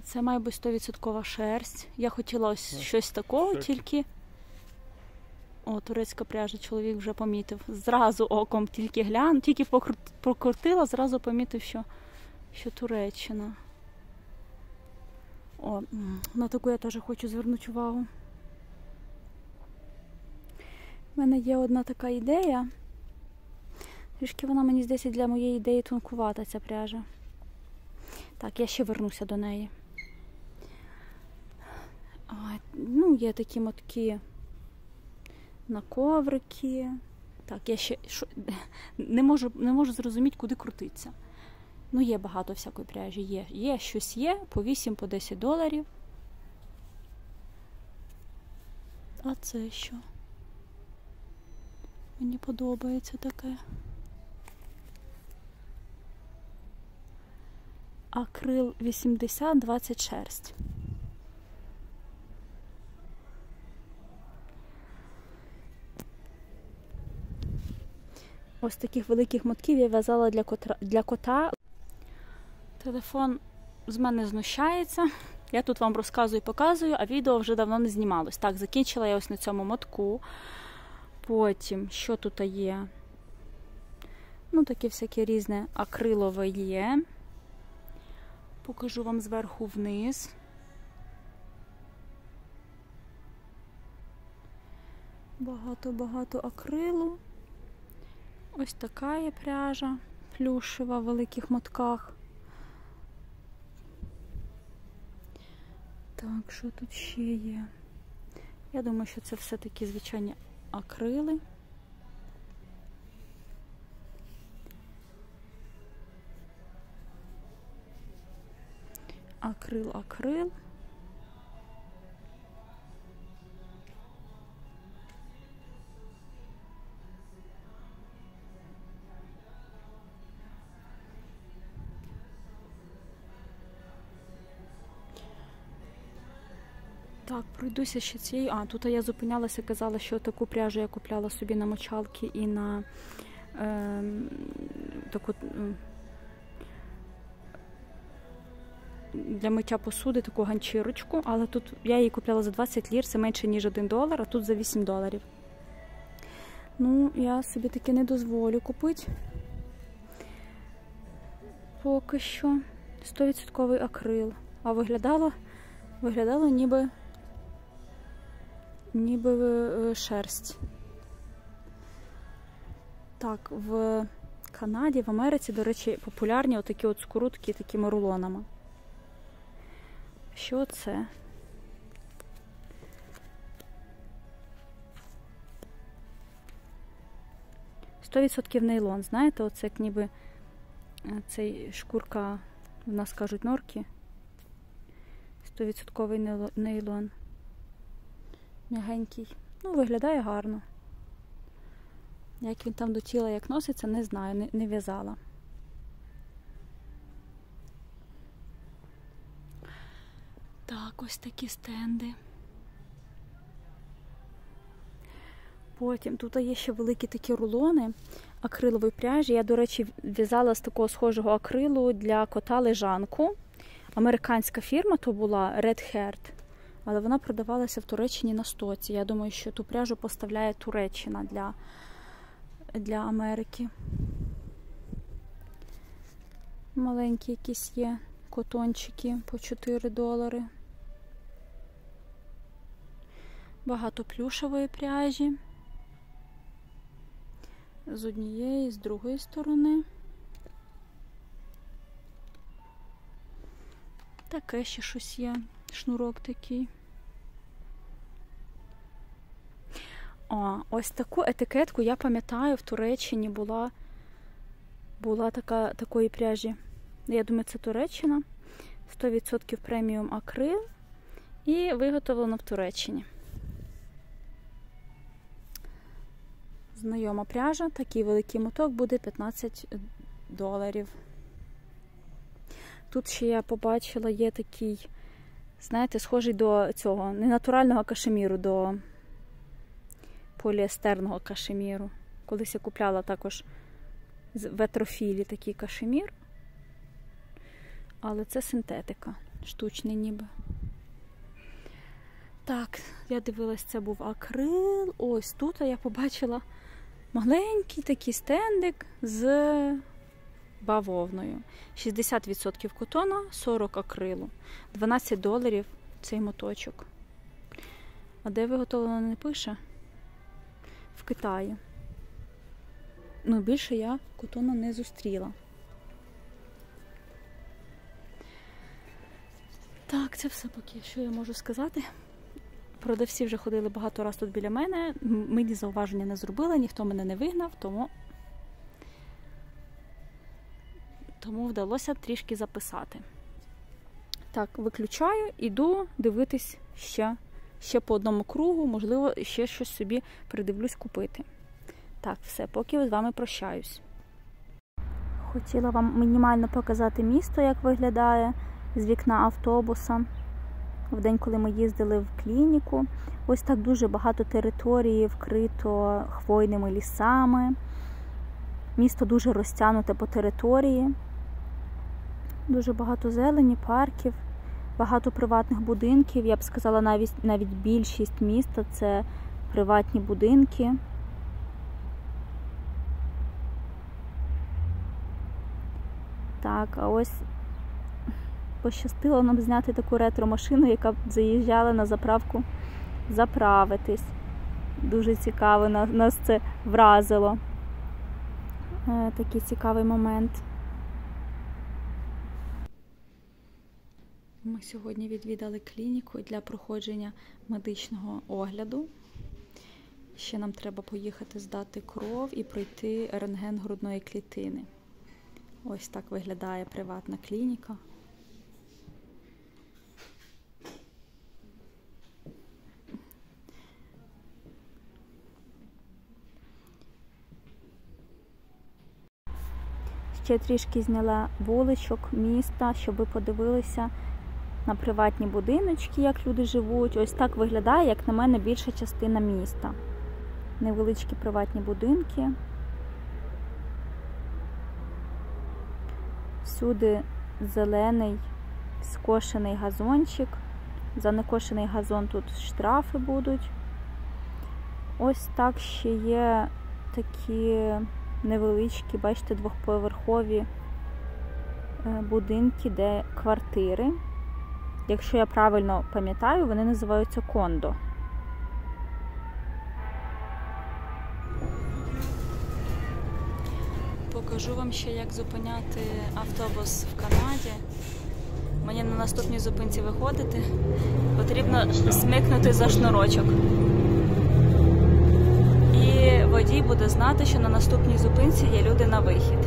Це має бути 100% шерсть. Я хотіла ось щось такого, тільки... О, турецька пряжа, чоловік вже помітив. Зразу оком тільки гляну, тільки прокрутила, зразу помітив, що Туреччина. О, на таку я теж хочу звернути увагу. У мене є одна така ідея. Трішки вона, мені здається, для моєї ідеї тонкувата ця пряжа. Так, я ще вернуся до неї. Ну, є такі мотки на коврики. Так, я ще не можу зрозуміти, куди крутитися. Ну, є багато всякої пряжі. Є щось є, по $8-10. А це що? Мені подобається таке. Акрил 80, 20 шерсть. Ось таких великих мотків я в'язала для кота. Телефон з мене знущається. Я тут вам розказую і показую, а відео вже давно не знімалось. Так, закінчила я ось на цьому мотку. Потім, що тут є? Ну, таке всяке різне акрилове є. Покажу вам зверху вниз. Багато-багато акрилу. Ось така є пряжа плюшева в великих мотках. Так, що тут ще є? Я думаю, що це все такі звичайні акрили. Акрил. Так, пройдуся ще цією. Тут я зупинялася, казала, що таку пряжу я купляла собі на мочалки і на таку для миття посуди, таку ганчірочку, але тут я її купляла за 20 лір, це менше, ніж $1, а тут за $8. Ну, я собі таки не дозволю купити. Поки що 100% акрил. А виглядало ніби шерсть. Так, в Канаді, в Америці, до речі, популярні отакі от скрутки такими рулонами. Що це? %100% нейлон. Знаєте, оце як ніби цей шкурка, в нас кажуть, норки. 100% нейлон. М'ягенький. Ну, виглядає гарно. Як він там до тіла як носиться, не знаю, не в'язала. Так, ось такі стенди. Потім тут є ще великі такі рулони акрилової пряжі. Я, до речі, в'язала з такого схожого акрилу для кота лежанку. Американська фірма то була Red Heart, але вона продавалася в Туреччині на стоці. Я думаю, що ту пряжу поставляє Туреччина для Америки. Маленькі якісь є котончики по $4. Багато плюшевої пряжі. З однієї, з другої сторони. Таке ще щось є. Шнурок такий. Ось таку етикетку, я пам'ятаю, в Туреччині була такої пряжі. Я думаю, це Туреччина. 100% преміум акрил. І виготовлено в Туреччині. Знайома пряжа. Такий великий моток буде $15. Тут ще я побачила, є такий, знаєте, схожий до цього, не натурального кашеміру, до поліестерного кашеміру. Колись я купляла також в Етрофілі такий кашемір, але це синтетика, штучний ніби. Так, я дивилась, це був акрил. Ось тут я побачила маленький такий стендик з бавовною. 60% котона, 40% акрилу. $12 цей моточок. А де виготовлено, не пише? В Китаї. Ну, більше я котону не зустріла. Так, це все поки, що я можу сказати. Продавці вже ходили багато разів тут біля мене. Мені зауваження не зробили, ніхто мене не вигнав, тому вдалося трішки записати. Так, виключаю, іду дивитись ще по одному кругу, можливо, ще щось собі придивлюсь купити. Так, все, поки з вами прощаюсь. Хотіла вам мінімально показати місто, як виглядає з вікна автобуса. В день, коли ми їздили в клініку. Ось так дуже багато території вкрито хвойними лісами. Місто дуже розтягнуте по території. Дуже багато зелені, парків, багато приватних будинків. Я б сказала, навіть більшість міста – це приватні будинки. Так, а ось пощастило нам зняти таку ретро-машину, яка заїжджала на заправку заправитись. Дуже цікаво, нас це вразило. Такий цікавий момент. Ми сьогодні відвідали клініку для проходження медичного огляду. Ще нам треба поїхати здати кров і пройти рентген грудної клітини. Ось так виглядає приватна клініка. Ще трішки зняла вуличок міста, щоб ви подивилися на приватні будиночки, як люди живуть. Ось так виглядає, як на мене, більша частина міста. Невеличкі приватні будинки. Всюди зелений, скошений газончик. За некошений газон тут штрафи будуть. Ось так ще є такі невеличкі, бачите, двохповерхові будинки, де квартири. Якщо я правильно пам'ятаю, вони називаються кондо. Покажу вам ще, як зупиняти автобус в Канаді. Мені на наступній зупинці виходити. Потрібно смикнути за шнурочок. І водій буде знати, що на наступній зупинці є люди на вихід.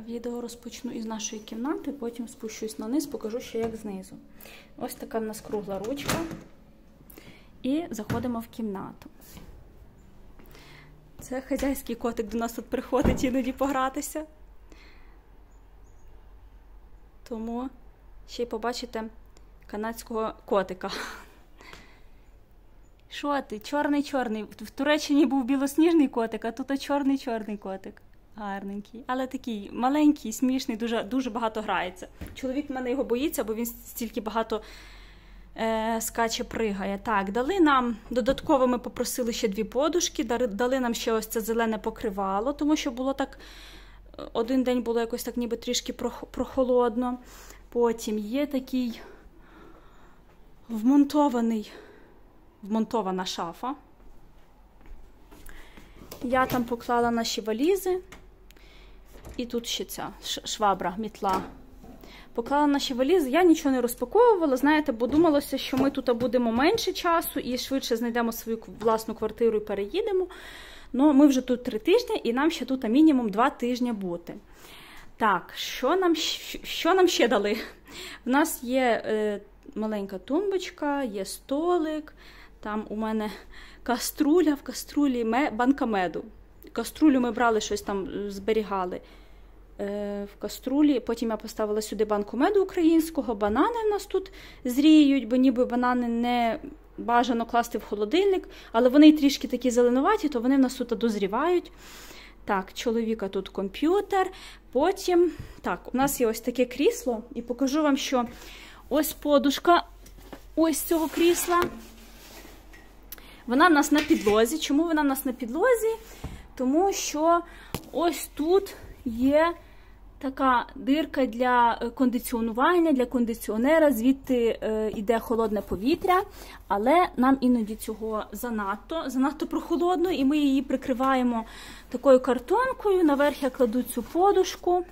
Відео розпочну із нашої кімнати, потім спущусь на низ, покажу, що як знизу. Ось така в нас кругла ручка. І заходимо в кімнату. Це хазяйський котик до нас тут приходить іноді погратися. Тому ще й побачите канадського котика. Що ти? Чорний-чорний. В Туреччині був білосніжний котик, а тут чорний-чорний котик. Гарненький. Але такий маленький, смішний, дуже багато грається. Чоловік в мене його боїться, бо він стільки багато скаче, пригає. Так, дали нам, додатково ми попросили ще 2 подушки, дали нам ще ось це зелене покривало, тому що було так, один день було якось так ніби трішки прохолодно. Потім є такий вмонтована шафа. Я там поклала наші валізи. І тут ще ця швабра, мітла. Поклала наші валізи. Я нічого не розпаковувала, знаєте, бо думалося, що ми тут будемо менше часу і швидше знайдемо свою власну квартиру і переїдемо. Ну, ми вже тут 3 тижні, і нам ще тут мінімум 2 тижні бути. Так, що нам ще дали? В нас є маленька тумбочка, є столик, там у мене каструля, в каструлі банка меду. Каструлю ми брали, щось там зберігали в каструлі. Потім я поставила сюди банку меду українського. Банани в нас тут зріють, бо ніби банани не бажано класти в холодильник, але вони трішки такі зеленуваті, то вони в нас тут дозрівають. Так, чоловіка тут комп'ютер. Потім, так, у нас є ось таке крісло, і покажу вам, що ось подушка ось цього крісла. Вона в нас на підлозі. Чому вона в нас на підлозі? Тому що ось тут є така дирка для кондиціонування, для кондиціонера, звідти йде холодне повітря, але нам іноді цього занадто прохолодно, і ми її прикриваємо такою картонкою, наверх я кладу цю подушку,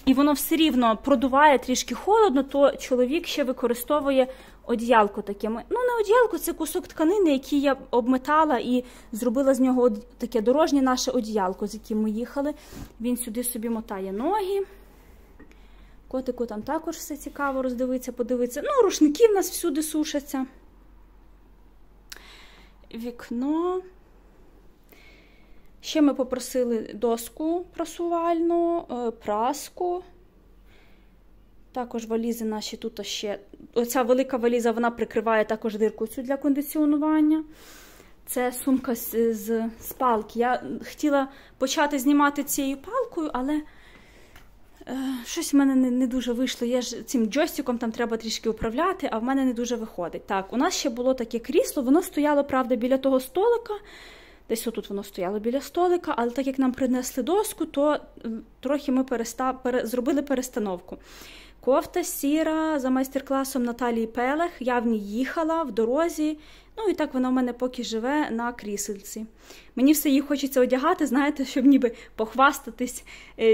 і воно все рівно продуває трішки холодно, то чоловік ще використовує одіялко таке. Ну, не одіялко, це кусок тканини, який я обметала і зробила з нього таке дорожнє наше одіялко, з яким ми їхали. Він сюди собі мотає ноги. Котику там також все цікаво роздивитися, подивитися. Ну, рушники в нас всюди сушаться. Вікно. Ще ми попросили доску прасувальну, праску. Також валізи наші тут ще. Оця велика валіза, вона прикриває також дирку цю для кондиціонування. Це сумка з палки. Я хотіла почати знімати цією палкою, але щось в мене не дуже вийшло. Я ж цим джойстиком там треба трішки управляти, а в мене не дуже виходить. Так, у нас ще було таке крісло, воно стояло, правда, біля того столика. Десь отут воно стояло біля столика, але так як нам принесли доску, то трохи ми зробили перестановку. Кофта сіра за майстер-класом Наталії Пелех. Я в ній їхала в дорозі. Ну і так вона в мене поки живе на крісельці. Мені все її хочеться одягати, знаєте, щоб ніби похвастатись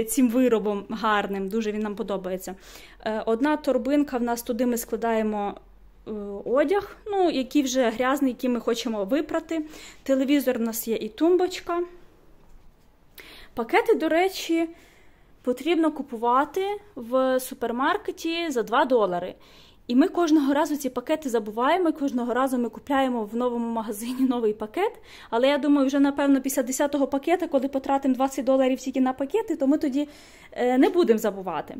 цим виробом гарним. Дуже він нам подобається. Одна торбинка в нас, туди ми складаємо одяг, ну, який вже грязний, який ми хочемо випрати. Телевізор в нас є і тумбочка. Пакети, до речі, потрібно купувати в супермаркеті за $2. І ми кожного разу ці пакети забуваємо, кожного разу ми купляємо в новому магазині новий пакет. Але я думаю, вже, напевно, після 10-го пакета, коли потратимо $20 тільки на пакети, то ми тоді не будемо забувати.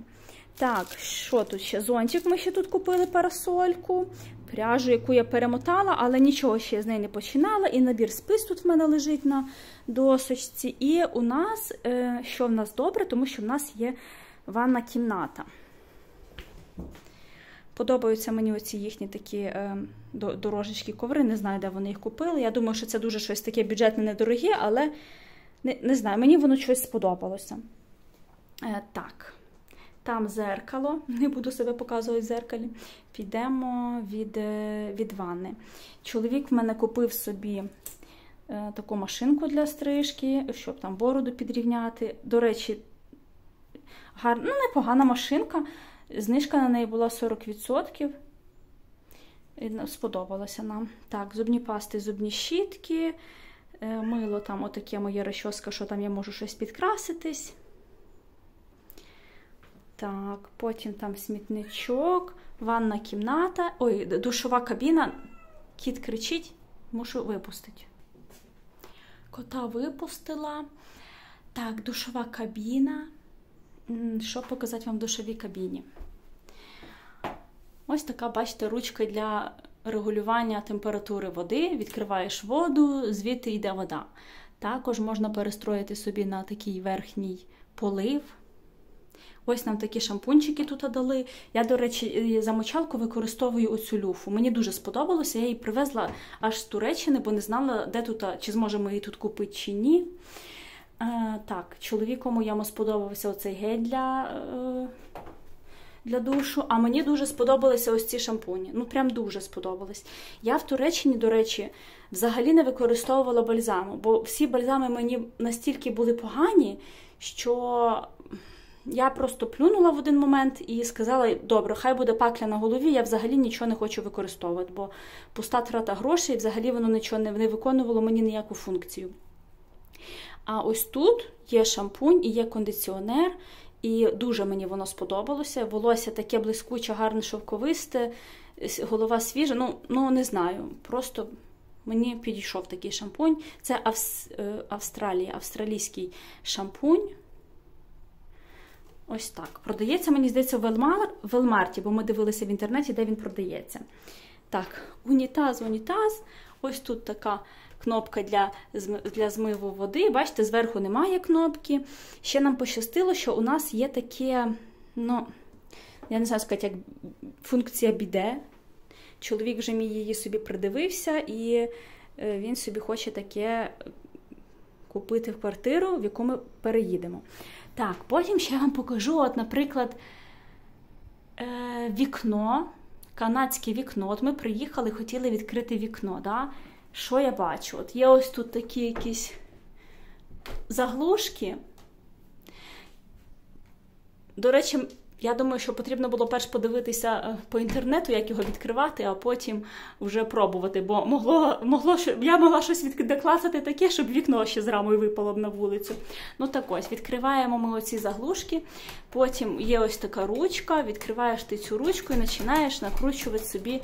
Так, що тут ще? Зонтик ми ще тут купили, парасольку, пряжу, яку я перемотала, але нічого ще з неї не починала. І набір спиць тут в мене лежить на досочці. І у нас, що в нас добре, тому що в нас є ванна кімната. Подобаються мені оці їхні такі дорожечки коври, не знаю, де вони їх купили. Я думаю, що це дуже щось таке бюджетне, недороге, але не знаю, мені воно щось сподобалося. Так. Там зеркало, не буду себе показувати в зеркалі. Підемо від ванни. Чоловік в мене купив собі таку машинку для стрижки, щоб там бороду підрівняти. До речі, гарна, ну, непогана машинка. Знижка на неї була 40%. Сподобалося нам. Так, зубні пасти, зубні щітки, мило там отаке моє розчоска, що там я можу щось підкраситись. Так, потім там смітничок, ванна кімната, ой, душова кабіна. Кіт кричить, мушу випустити. Кота випустила. Так, душова кабіна. Що показати вам в душовій кабіні? Ось така, бачите, ручка для регулювання температури води. Відкриваєш воду, звідти йде вода. Також можна перестроїти собі на такий верхній полив. Ось нам такі шампунчики тут дали. Я, до речі, за мочалку використовую оцю люфу. Мені дуже сподобалося. Я її привезла аж з Туреччини, бо не знала, де тут, чи зможемо її тут купити, чи ні. Так, чоловіку моєму сподобався оцей гель для душу, а мені дуже сподобалися ось ці шампуні. Ну, прям дуже сподобались. Я в Туреччині, до речі, взагалі не використовувала бальзаму, бо всі бальзами мені настільки були погані, що я просто плюнула в один момент і сказала, добре, хай буде пакля на голові, я взагалі нічого не хочу використовувати, бо пуста трата грошей, взагалі воно нічого не виконувало мені ніяку функцію. А ось тут є шампунь і є кондиціонер, і дуже мені воно сподобалося. Волосся таке блискуче, гарне, шовковисте, голова свіжа, ну не знаю, просто мені підійшов такий шампунь. Це австралійський шампунь. Ось так. Продається, мені здається, в Велмарті, бо ми дивилися в інтернеті, де він продається. Так, унітаз. Ось тут така кнопка для змиву води. Бачите, зверху немає кнопки. Ще нам пощастило, що у нас є таке, ну, я не знаю сказати, як функція біде. Чоловік вже мій її собі придивився, і він собі хоче таке купити в квартиру, в яку ми переїдемо. Так, потім ще вам покажу, от, наприклад, вікно, канадське вікно. От ми приїхали, хотіли відкрити вікно, да? Що я бачу? От є ось тут такі якісь заглушки. До речі, я думаю, що потрібно було перш подивитися по інтернету, як його відкривати, а потім вже пробувати, бо я могла щось доклацати таке, щоб вікно ще з рамою випало б на вулицю. Ну так ось, відкриваємо ми оці заглушки, потім є ось така ручка, відкриваєш ти цю ручку і починаєш накручувати собі,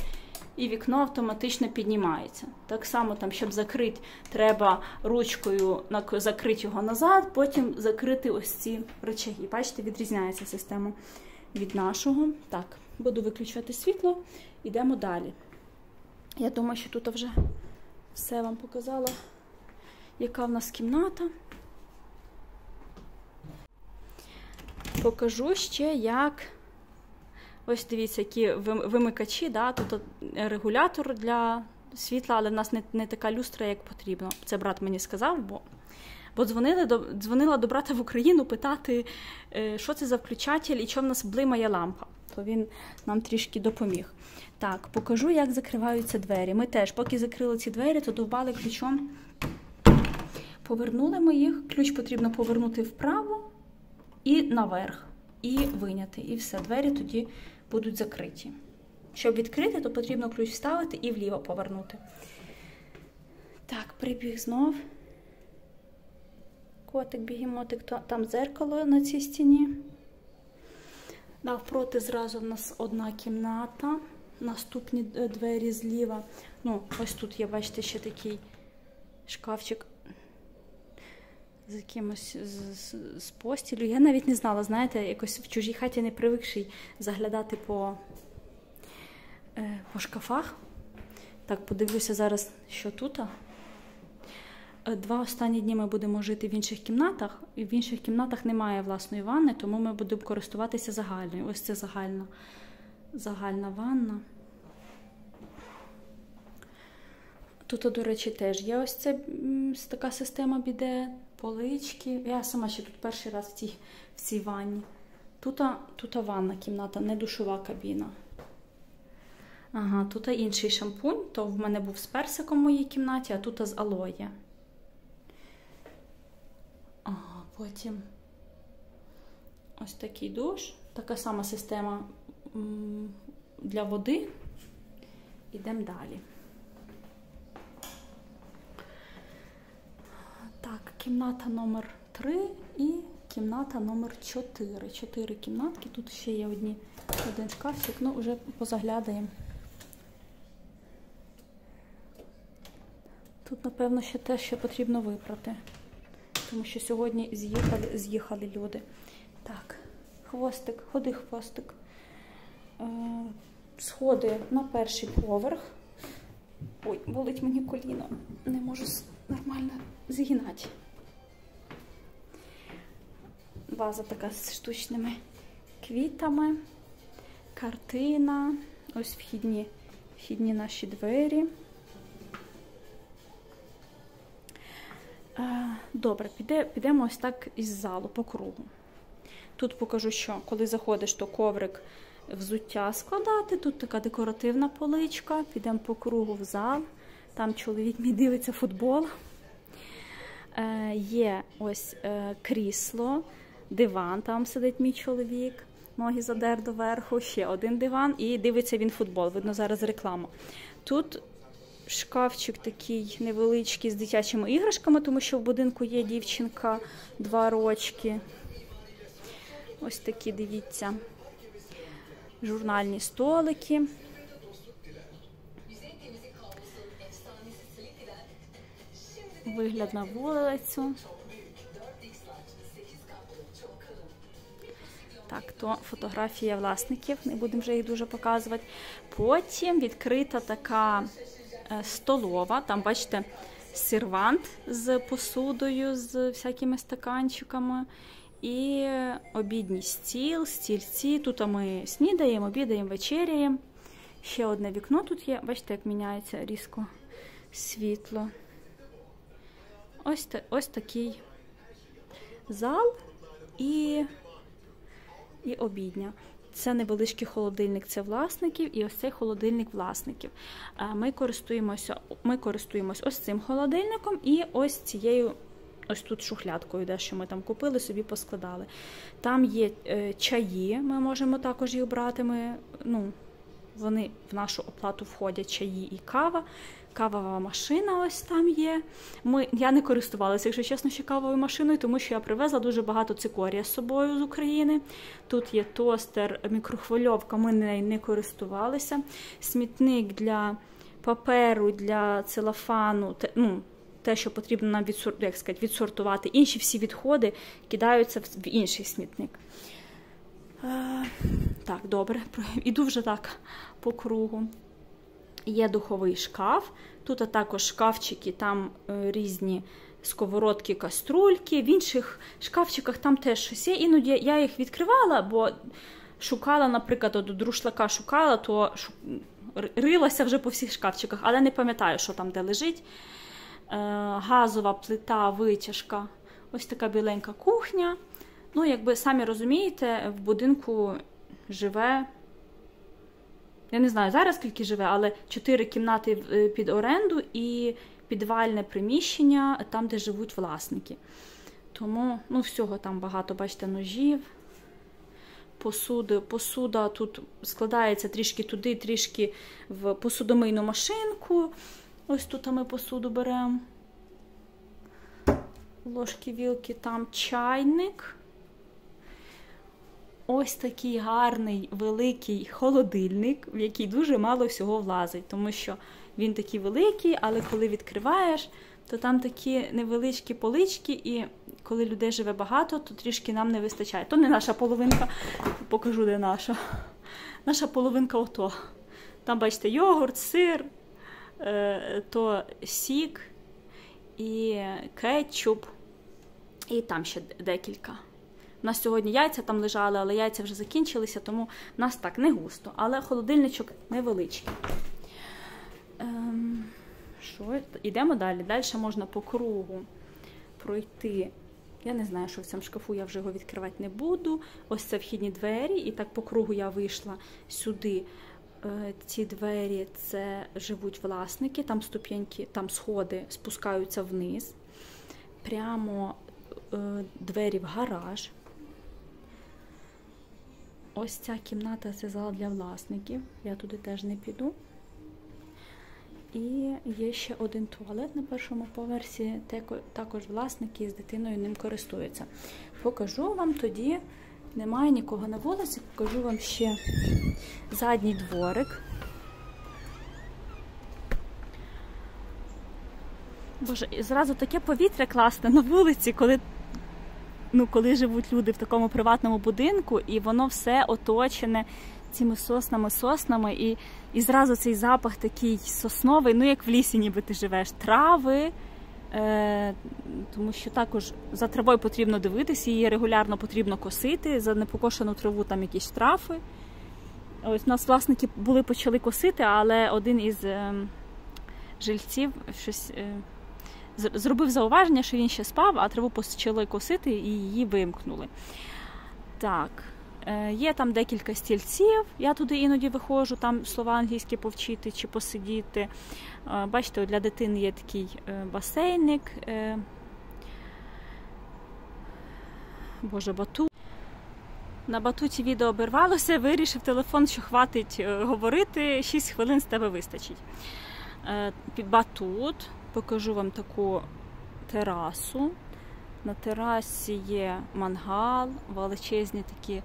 і вікно автоматично піднімається. Так само, там, щоб закрити, треба ручкою закрити його назад, потім закрити ось ці рычаги. Бачите, відрізняється система від нашого. Так, буду виключати світло, йдемо далі. Я думаю, що тут вже все вам показала, яка в нас кімната. Покажу ще, як... Ось дивіться, які вимикачі, да? Тут регулятор для світла, але в нас не така люстра, як потрібно. Це брат мені сказав, бо дзвонила до брата в Україну питати, що це за включатель і що в нас блимає лампа. То він нам трішки допоміг. Так, покажу, як закриваються двері. Ми теж, поки закрили ці двері, то довбали ключом. Повернули ми їх. Ключ потрібно повернути вправо і наверх. І виняти. І все, двері тоді будуть закриті. Щоб відкрити, то потрібно ключ вставити і вліво повернути. Так, прибіг знов. Котик, бігемотик, там дзеркало на цій стіні. Навпроти зразу в нас одна кімната. Наступні двері зліва. Ну, ось тут є, бачите, ще такий шкафчик з якимось з постілю. Я навіть не знала, знаєте, якось в чужій хаті не привикший заглядати по шкафах. Так, подивлюся зараз, що тут. 2 останні дні ми будемо жити в інших кімнатах. І в інших кімнатах немає власної ванни, тому ми будемо користуватися загальною. Ось це загальна ванна. Тут, до речі, теж є ось ця така система біде, полички. Я сама ще тут перший раз в цій ванні. Тут ванна кімната, не душова кабіна. Ага, тут інший шампунь, то в мене був з персиком в моїй кімнаті, а тут з алоє. Ага, потім ось такий душ. Така сама система для води. Ідемо далі. Так, кімната номер 3 і кімната номер 4. 4 кімнатки. Тут ще є один шкафчик, ну вже позаглядаємо. Тут, напевно, ще те, що потрібно випрати. Тому що сьогодні з'їхали люди. Так, ходи хвостик. Сходи на перший поверх. Ой, болить мені коліно. Не можу нормально згинати. Ваза така з штучними квітами. Картина. Ось вхідні наші двері. Добре, підемо ось так із залу по кругу. Тут покажу, що коли заходиш, то коврик взуття складати. Тут така декоративна поличка. Підемо по кругу в зал. Там чоловік мій дивиться футбол. Є ось крісло, диван, там сидить мій чоловік. Ноги задер доверху. Ще один диван і дивиться він футбол. Видно, зараз реклама. Тут шкафчик такий невеличкий з дитячими іграшками, тому що в будинку є дівчинка 2 рочки. Ось такі, дивіться, журнальні столики. Вигляд на вулицю. Так, то фотографія власників, не будемо вже їх дуже показувати. Потім відкрита така столова, там, бачите, сервант з посудою, з всякими стаканчиками. І обідній стіл, стільці. Тут ми снідаємо, обідаємо, вечеряємо. Ще одне вікно тут є. Бачите, як міняється різко світло. Ось такий зал і обідня. Це невеличкий холодильник, це власників, і ось цей холодильник власників. Ми користуємось ось цим холодильником і ось цією, ось тут шухлядкою, де що ми там купили, собі поскладали. Там є чаї, ми можемо також їх брати. Вони в нашу оплату входять, чаї і кава. Кавова машина ось там є. Я не користувалася, якщо чесно, ще кавовою машиною, тому що я привезла дуже багато цикорія з собою з України. Тут є тостер, мікрохвильовка, ми нею не користувалися. Смітник для паперу, для целофану, те, що потрібно нам відсортувати. Інші всі відходи кидаються в інший смітник. Так, добре, іду вже так по кругу. Є духовий шкаф, тут також шкафчики, там різні сковородки, каструльки, в інших шкафчиках там теж щось є. Іноді я їх відкривала, бо шукала, наприклад, до друшлака шукала, то рилася вже по всіх шкафчиках, але не пам'ятаю, що там де лежить. Газова плита, витяжка, ось така біленька кухня. Якби самі розумієте, в будинку живе, я не знаю зараз скільки живе, але 4 кімнати під оренду і підвальне приміщення, там, де живуть власники. Тому, всього там багато, бачите, ножів, посуда тут складається трішки туди, трішки в посудомийну машинку. Ось тут ми посуду беремо. Ложки, вілки, там чайник. Ось такий гарний, великий холодильник, в який дуже мало всього влазить, тому що він такий великий, але коли відкриваєш, то там такі невеличкі полички, і коли людей живе багато, то трішки нам не вистачає. То не наша половинка, покажу, де наша. Наша половинка ото. Там, бачите, йогурт, сир, то сік і кетчуп, і там ще декілька. У нас сьогодні яйця там лежали, але яйця вже закінчилися, тому в нас так не густо. Але холодильничок невеличкий. Йдемо далі. Далі можна по кругу пройти. Я не знаю, що в цьому шкафу, я вже його відкривати не буду. Ось це вхідні двері, і так по кругу я вийшла сюди. Ці двері, це живуть власники, там ступеньки, там сходи спускаються вниз. Прямо двері в гараж. Ось ця кімната, це зал для власників, я туди теж не піду. І є ще один туалет на першому поверсі, також власники з дитиною ним користуються. Покажу вам тоді, немає нікого на вулиці, покажу вам ще задній дворик. Боже, зразу таке повітря класне на вулиці, коли живуть люди в такому приватному будинку, і воно все оточене цими соснами, і зразу цей запах такий сосновий, ну як в лісі ніби ти живеш, трави, тому що також за травою потрібно дивитися, її регулярно потрібно косити, за непокошену траву там якісь штрафи. Ось у нас власники почали косити, але один із жильців щось зробив зауваження, що він ще спав, а траву почали косити і її вимкнули. Так, є там декілька стільців, я туди іноді виходжу, там слова англійські повчити чи посидіти. Бачите, для дитини є такий басейник, батут. На батуті відео обірвалося, вирішив телефон, що хватить говорити, 6 хвилин з тебе вистачить. Батут, покажу вам таку терасу. На терасі є мангал, величезні такі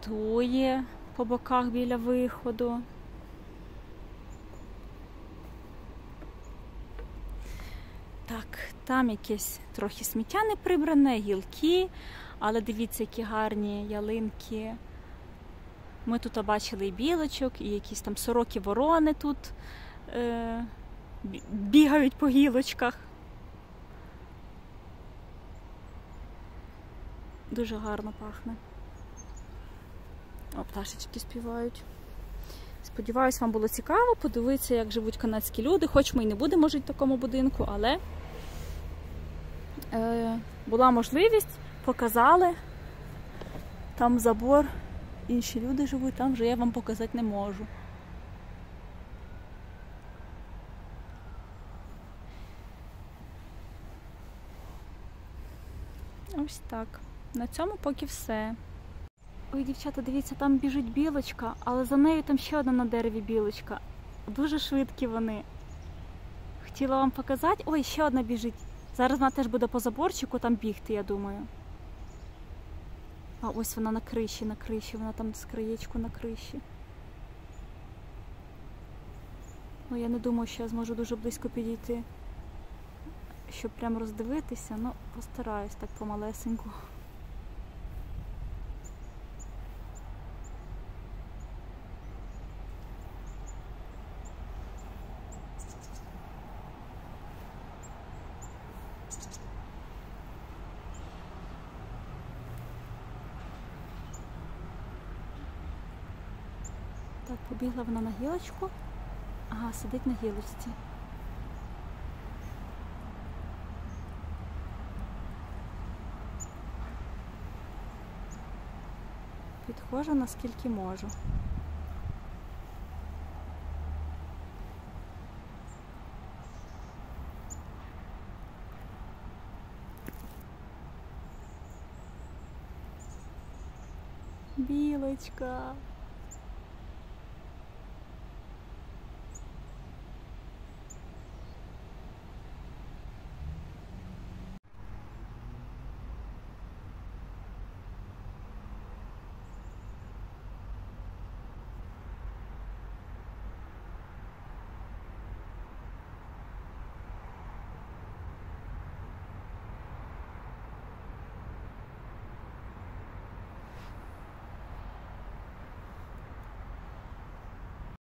туї по боках біля виходу. Так, там якесь трохи сміття не прибране, гілки, але дивіться, які гарні ялинки. Ми тут бачили і білочок, і якісь там сороки-ворони тут бігають по гілочках. Дуже гарно пахне. О, пташечки співають. Сподіваюсь, вам було цікаво подивитися, як живуть канадські люди. Хоч ми і не будемо жити в такому будинку, але була можливість, показали. Там забор, інші люди живуть, там вже я вам показати не можу. Ось так. На цьому поки все. Ой, дівчата, дивіться, там біжить білочка, але за нею там ще одна на дереві білочка. Дуже швидкі вони. Хотіла вам показати. Ой, ще одна біжить. Зараз вона теж буде по заборчику там бігти, я думаю. А ось вона на криші, вона там з краєчку на криші. Ну, я не думаю, що я зможу дуже близько підійти, щоб прям роздивитися, ну, постараюсь так помалесеньку. Так, побігла вона на гілочку. Ага, сидить на гілочці. Підходжу, наскільки можу. Білочка.